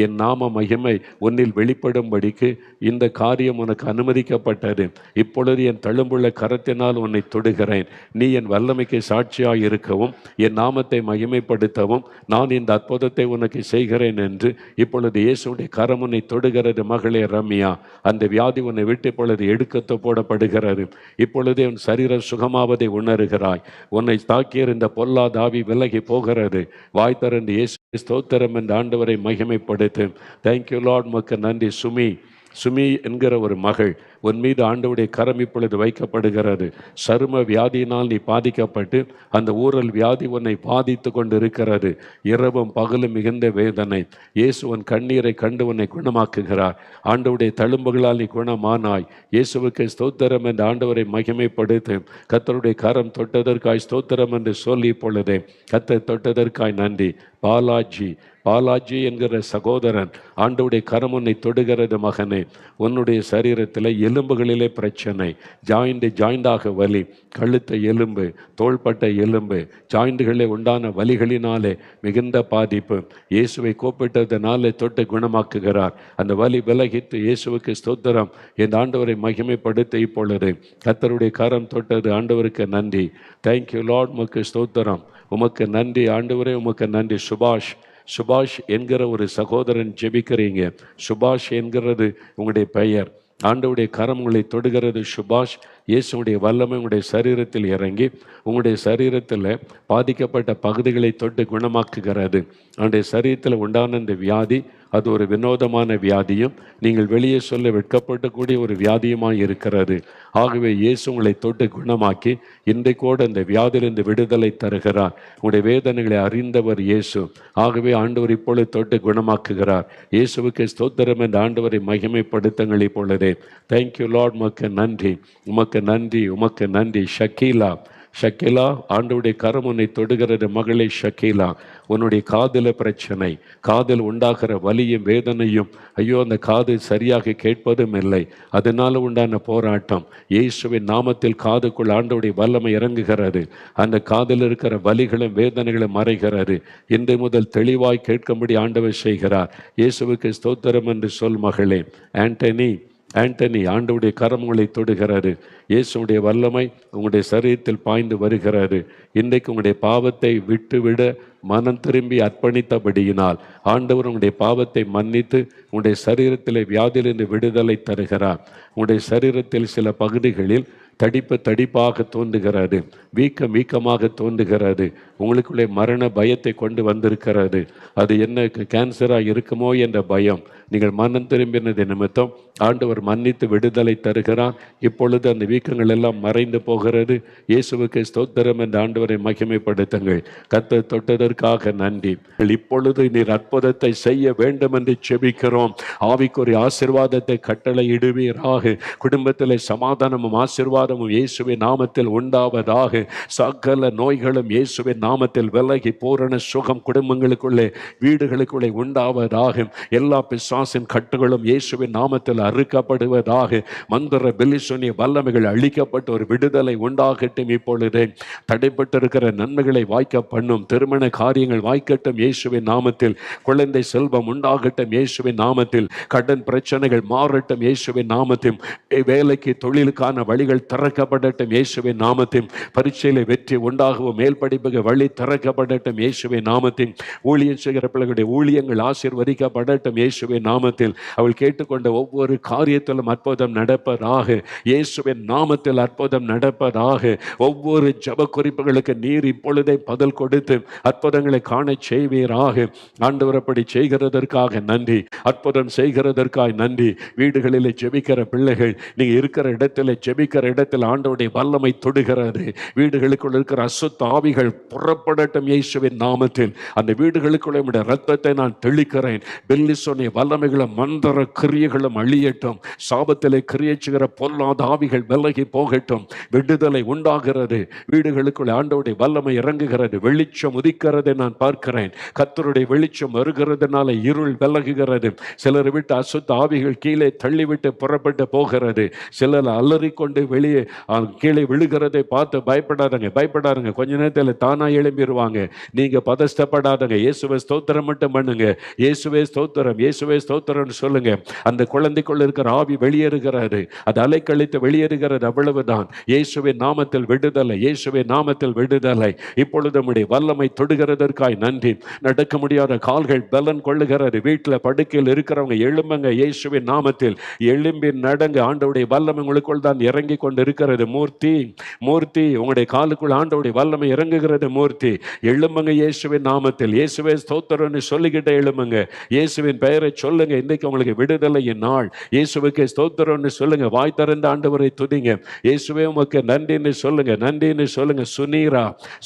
என் நாம மகிமை உன்னில் வெளிப்படும்படிக்கு இந்த காரியம் உனக்கு அனுமதிக்கப்பட்டது. இப்பொழுது என் தழும்புள்ள கரத்தினால் உன்னை தொடுகிறேன். நீ என் வல்லமைக்கு சாட்சியாய் இருக்கவும் என் நாமத்தை மகிமைப்படுத்தவும் நான் இந்த அற்புதத்தை உனக்கு செய்கிறேன் என்று இப்பொழுது இயேசுடைய கரம் உன்னை தொடுகிறது மகளே ரம்யா. அந்த வியாதி உன்னை விட்டு இப்பொழுது எடுக்கத்து போடப்படுகிறது. இப்பொழுது உன் சரீரம் சுகமாவதை உணர்கிறாய். உன்னை தாக்கிய இந்த பொல்லாத ஆவி விலகி போகிறது. வாய் திறந்து இயேசு ஸ்தோத்திரம் என்று ஆண்டவரை மகிமைப்படுத்து. தேங்க்யூ லார்ட், உமக்கு நன்றி. சுமி என்கிற ஒரு மகள், உன் மீது ஆண்டவருடைய கரம் இப்பொழுது வைக்கப்படுகிறது. சரும வியாதியினால் நீ பாதிக்கப்பட்டு அந்த ஊரல் வியாதி உன்னை பாதித்து கொண்டு இருக்கிறது. இரவும் பகலும் மிகுந்த வேதனை. இயேசு உன் கண்ணீரை கண்டு உன்னை குணமாக்குகிறார். ஆண்டவருடைய தழும்புகளால் நீ குணமானாய். இயேசுவுக்கு ஸ்தோத்திரம் என்று ஆண்டவரை மகிமைப்படுத்து. கர்த்தருடைய கரம் தொட்டதற்காய் ஸ்தோத்திரம் என்று சொல்லி இப்பொழுதே கர்த்தர் தொட்டதற்காய் நன்றி. பாலாஜி என்கிற சகோதரன், ஆண்டவருடைய கரம் உன்னை தொடுகிறது மகனே. உன்னுடைய சரீரத்தில் எலும்புகளிலே பிரச்சனை, ஜாயிண்டாக வலி, கழுத்த எலும்பு, தோள்பட்ட எலும்பு, ஜாயிண்டுகளே உண்டான வலிகளினாலே மிகுந்த பாதிப்பு. இயேசுவை கூப்பிட்டதனாலே தொட்டு குணமாக்குகிறார். அந்த வலி விலகித்து இயேசுவுக்கு ஸ்தோத்திரம். என் ஆண்டவரை மகிமைப்படுத்த இப்பொழுது கர்த்தருடைய கரம் தொட்டது. ஆண்டவருக்கு நன்றி. Thank you Lord. உமக்கு ஸ்தோத்திரம். உமக்கு நன்றி ஆண்டவரே, உமக்கு நன்றி. சுபாஷ் என்கிற ஒரு சகோதரன் ஜெபிக்கிறீங்க. சுபாஷ் என்கிறது உங்களுடைய பெயர். ஆண்டவருடைய கரம் உங்களை தொடுகிறது. சுபாஷ், இயேசுடைய வல்லமை உங்களுடைய சரீரத்தில் இறங்கி உங்களுடைய சரீரத்தில் பாதிக்கப்பட்ட பகுதிகளை தொட்டு குணமாக்குகிறது. அவனுடைய சரீரத்தில் உண்டான இந்த வியாதி அது ஒரு வினோதமான வியாதியும், நீங்கள் வெளியே சொல்ல வெட்கப்படக்கூடிய ஒரு வியாதியுமாய் இருக்கிறது. ஆகவே இயேசு உங்களை தொட்டு குணமாக்கி இன்றைக்கோடு அந்த வியாதியிலிருந்து விடுதலை தருகிறார். உங்களுடைய வேதனைகளை அறிந்தவர் இயேசு. ஆகவே ஆண்டவர் இப்பொழுது தொட்டு குணமாக்குகிறார். இயேசுவுக்கு ஸ்தோத்திரம் என்று ஆண்டவரை மகிமைப்படுத்துங்கள் இப்பொழுதே. Thank you Lord. உமக்கு நன்றி, உமக்கு நன்றி, உமக்கு நன்றி. ஷக்கீலா, ஆண்டவருடைய கரம் உன்னை தொடுகிறது மகளே. ஷக்கீலா, உன்னுடைய காதில் பிரச்சனை, காதில் உண்டாகிற வலியும் வேதனையும், ஐயோ அந்த காது சரியாக கேட்பதும் இல்லை, அதனால உண்டான போராட்டம். இயேசுவின் நாமத்தில் காதுக்குள் ஆண்டவருடைய வல்லமை இறங்குகிறது. அந்த காதில் இருக்கிற வலிகளும் வேதனைகளும் மறைகிறது. இன்று முதல் தெளிவாய் கேட்கும்படி ஆண்டவர் செய்கிறார். இயேசுவுக்கு ஸ்தோத்திரம் என்று சொல் மகளே. ஆண்டனி, ஆண்டவருடைய கரம் உங்களை தொடுகிறது. இயேசுடைய வல்லமை உங்களுடைய சரீரத்தில் பாய்ந்து வருகிறது. இன்றைக்கு உங்களுடைய பாவத்தை விட்டுவிட மனம் திரும்பி அர்ப்பணித்தபடியினால் ஆண்டவர் உங்களுடைய பாவத்தை மன்னித்து உங்களுடைய சரீரத்தில் வியாதியிலிருந்து விடுதலை தருகிறார். உங்களுடைய சரீரத்தில் சில பகுதிகளில் தடிப்பாக தோன்றுகிறது, வீக்கமாக தோன்றுகிறது. உங்களுக்குள்ளே மரண பயத்தை கொண்டு வந்திருக்கிறது. அது என்ன கேன்சராக இருக்குமோ என்ற பயம். நீங்கள் மனம் திரும்பினது நிமித்தம் ஆண்டவர் மன்னித்து விடுதலை தருகிறார். இப்பொழுது அந்த வீக்கங்கள் எல்லாம் மறைந்து போகிறது. இயேசுவுக்கு ஸ்தோத்திரம் என்று ஆண்டவரை மகிமைப்படுத்துங்கள். கர்த்தர் தொட்டதற்காக நன்றி. இப்பொழுது நீர் அற்புதத்தை செய்ய வேண்டும் என்று செபிக்கிறோம். ஆவிக்குரிய ஆசீர்வாதத்தை கட்டளை இடுவீராக. குடும்பத்தில் சமாதானமும் ஆசீர்வாதமும் இயேசுவின் நாமத்தில் உண்டாவதாக. சகல நோய்களும் இயேசுவின் நாமத்தில் விலகி பூரண சுகம் குடும்பங்களுக்குள்ளே வீடுகளுக்குள்ளே உண்டாவதாக. எல்லா பிசாசின் கட்டுகளும் இயேசுவின் நாமத்தில் அறுக்கப்படுவதாக. மந்திர பெலிசோனிய வல்லமைகள் அழிக்கப்பட்டு ஒரு விடுதலை உண்டாகட்டும். இப்பொழுது தடைப்பட்டிருக்கிற நன்மைகளை வாய்க்க பண்ணும். திருமண காரியங்கள் வாய்க்கட்டும் இயேசுவின் நாமத்தில். குழந்தை செல்வம் உண்டாகட்டும் இயேசுவின் நாமத்தில். கடன் பிரச்சனைகள் மாறட்டும் இயேசுவின் நாமத்தில். வேலைக்கு தொழிலுக்கான வழிகள் திறக்கப்படட்டும் இயேசுவின் நாமத்தில். பரீட்சையில வெற்றி உண்டாகவும் மேல் படிப்புக்கு வழி திறக்கப்படட்டும் இயேசுவின் நாமத்தில். ஊழியம் செய்கிற பிள்ளைகளுடைய ஊழியங்கள் ஆசீர்வதிக்கப்படட்டும் இயேசுவின் நாமத்தில். அவள் கேட்டுக்கொண்ட ஒவ்வொரு காரியத்திலும் அற்புதம் நடப்பதாக. இயேசுவின் நாமத்தில் அற்புதம் நடப்பதாக. ஒவ்வொரு ஜப குறிப்புகளுக்கு நீர் இப்பொழுதே பதில் கொடுத்து அற்புதங்களை காண செய்வீராக. ஆண்டவர் அப்படி செய்கிறதற்காக நன்றி. அற்புதம் செய்கிறதற்காக நன்றி. வீடுகளில் ஜெபிக்கிற பிள்ளைகள், நீங்க இருக்கிற இடத்துல ஜெபிக்கிற இடத்தில் ஆண்டவருடைய வல்லமை தொடுகிறது. வீடுகளுக்குள் இருக்கிற அசுத்த ஆவிகள் புறப்படட்டும் இயேசுவின் நாமத்தில். அந்த வீடுகளுக்குள்ள இரத்தத்தை நான் தெளிக்கிறேன். பெல்லிசோனிய வல்லமைகளும் மந்திர கிரியைகளும் அழியட்டும். சாபத்திலே கிரியைச்சுகிற பொல்லாத ஆவிகள் விலகி போகட்டும். விடுதலை உண்டாகிறது. வீடுகளுக்குள்ள ஆண்டவருடைய வல்லமை இறங்குகிறது. வெளிச்சம் உதிக்கிறதை நான் பார்க்கிறேன். கர்த்தருடைய வெளிச்சம் வருகிறதுனால இருள் விலகுகிறது. சிலர் விட்டு அசுத்த ஆவிகள் கீழே தள்ளிவிட்டு புறப்பட்டு போகிறது. சிலர் அலறிக்கொண்டு வெளியே கீழே விழுகிறதை பார்த்து பயப்படாதங்க. கொஞ்ச நேரத்தில் தானா எழும்பிடுவாங்க. நீங்க பதஷ்டப்படாதங்க. இயேசுவை ஸ்தோத்திரம் மட்டும் பண்ணுங்க. இயேசுவே ஸ்தோத்திரம், இயேசுவே ஸ்தோத்திரம் சொல்லுங்க. அந்த குழந்தைக்குள்ள இருக்கிற ஆவி வெளியேறுகிறது. அது அலைக்கழித்து வெளியேறுகிறது. அவ்வளவுதான். இயேசுவின் நாமத்தில் விடுதலை, இயேசுவின் நாமத்தில் விடுதலை. இப்பொழுது நம்முடைய வல்லமை தொடுகிறதற்காய் நன்றி. நடக்க முடியாத கால்கள் பலன் கொள்ளுகிறது. வீட்டில் படுக்கையில் இருக்கிறவங்க எழும்புங்க இயேசுவின் நாமத்தில். எழும்பி நடங்க. ஆண்டவருடைய வல்லமை உங்களுக்குள் தான் இறங்கி கொண்டு இருக்கிறது. மூர்த்தி உங்களுடைய காலுக்குள் ஆண்டவருடைய வல்லமை இறங்குகிறது. மூர்த்தி எழும்புங்க இயேசுவின் நாமத்தில். இயேசுவே ஸ்தோத்திரம்னு சொல்லிக்கிட்டே எழும்புங்க. இயேசுவின் பெயரை சொல்ல சொல்லுங்க. இன்னைக்கு உங்களுக்கு விடுதலையின் நாள். இயேசுவுக்கு ஸ்தோத்திரம்னு சொல்லுங்க. வாய் திறந்த ஆண்டவரை துதிங்க. இயேசுவே உமக்கு நன்றின்னு சொல்லுங்க, நன்றின்னு சொல்லுங்க.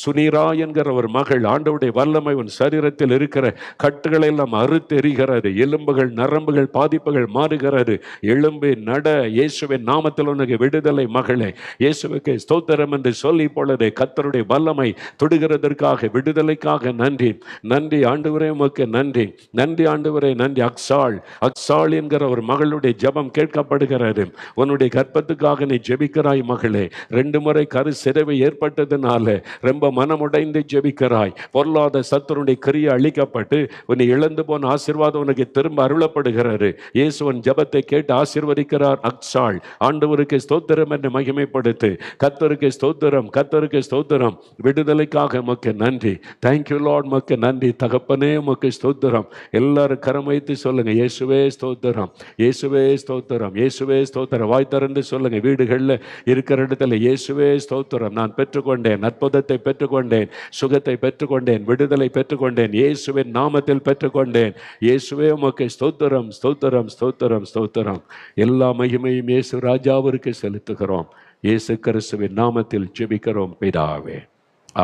சுனீரா என்கிற ஒரு மகள், ஆண்டவருடைய வல்லமை உன் சரீரத்தில் இருக்கிற கட்டுகளை எல்லாம் அறுத்து எறிகிறது. எலும்புகள் நரம்புகள் பாதிப்புகள் மாறுகிறது. எழும்பி நட, இயேசுவின் நாமத்தில் உனக்கு விடுதலை மகளே. இயேசுவுக்கு ஸ்தோத்திரம் என்று சொல்லி பொழுது கர்த்தருடைய வல்லமை தொடுகிறதற்காக, விடுதலைக்காக நன்றி. நன்றி ஆண்டவரே, உமக்கு நன்றி. நன்றி ஆண்டவரே, நன்றி. அக்சாள் என்கிற ஒரு மகளுடைய ஜெபம் கேட்கப்படுகிறது. உன்னுடைய கற்பத்துக்காக நீ ஜெபிக்கிறாய் மகளே. 2 முறை கரு சிதைவு ஏற்பட்டதுனால ரொம்ப மனமுடைந்து ஜெபிக்கிறாய். பொருளாத சத்துருடைய கிரியை அழிக்கப்பட்டு உன்னை இழந்து போன ஆசீர்வாதம் உனக்கு திரும்ப அருளப்படுகிறது. இயேசுவின் ஜெபத்தை கேட்டு ஆசீர்வதிக்கிறார் அக்சாள். ஆண்டவருக்கு ஸ்தோத்திரம் என்று மகிமைப்படுத்து. கர்த்தருக்கு ஸ்தோத்திரம், கர்த்தருக்கு ஸ்தோத்திரம். விடுதலைக்காக உமக்கு நன்றி. தேங்க்யூ லார்ட், உமக்கு நன்றி தகப்பனே, உமக்கு ஸ்தோத்திரம். எல்லாரும் கரம் வைத்து சொல்லுங்க, இயேசுவே ஸ்தோத்திரம், இயேசுவே ஸ்தோத்திரம், இயேசுவே ஸ்தோத்திரம். வாய் திறந்து சொல்லுங்க. வீடுகளில் இருக்கிற இடத்துல இயேசுவே ஸ்தோத்திரம். நான் பெற்றுக்கொண்டேன், அற்புதத்தை பெற்றுக்கொண்டேன், சுகத்தை பெற்றுக்கொண்டேன், விடுதலை பெற்றுக்கொண்டேன், இயேசுவின் நாமத்தில் பெற்றுக்கொண்டேன். இயேசுவே உமக்கு ஸ்தோத்திரம், ஸ்தோத்திரம், ஸ்தோத்திரம், ஸ்தோத்திரம். எல்லா மகிமையும் இயேசு ராஜாவிற்கு செலுத்துகிறோம். இயேசு கிறிஸ்துவின் நாமத்தில் ஜெபிக்கிறோம் பிதாவே.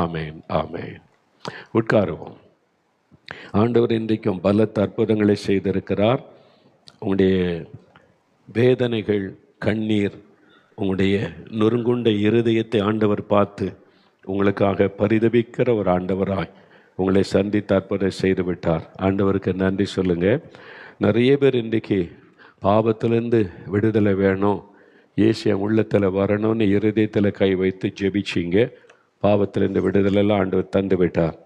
ஆமேன், ஆமேன். உட்காருவோம். ஆண்டவர் இன்றைக்கும் பலத்த அற்புதங்களை செய்திருக்கிறார். உங்களுடைய வேதனைகள், கண்ணீர், உங்களுடைய நொறுங்குண்ட இருதயத்தை ஆண்டவர் பார்த்து உங்களுக்காக பரிதபிக்கிற ஒரு ஆண்டவராய் உங்களை சந்தித்து அற்புதம் செய்து விட்டார். ஆண்டவருக்கு நன்றி சொல்லுங்க. நிறைய பேர் இன்றைக்கு பாவத்திலேருந்து விடுதலை வேணும், இயேசு உள்ளத்தில் வரணும்னு இருதயத்தில் கை வைத்து ஜெபிச்சிங்க. பாவத்திலேருந்து விடுதலைலாம் ஆண்டவர் தந்து விட்டார்.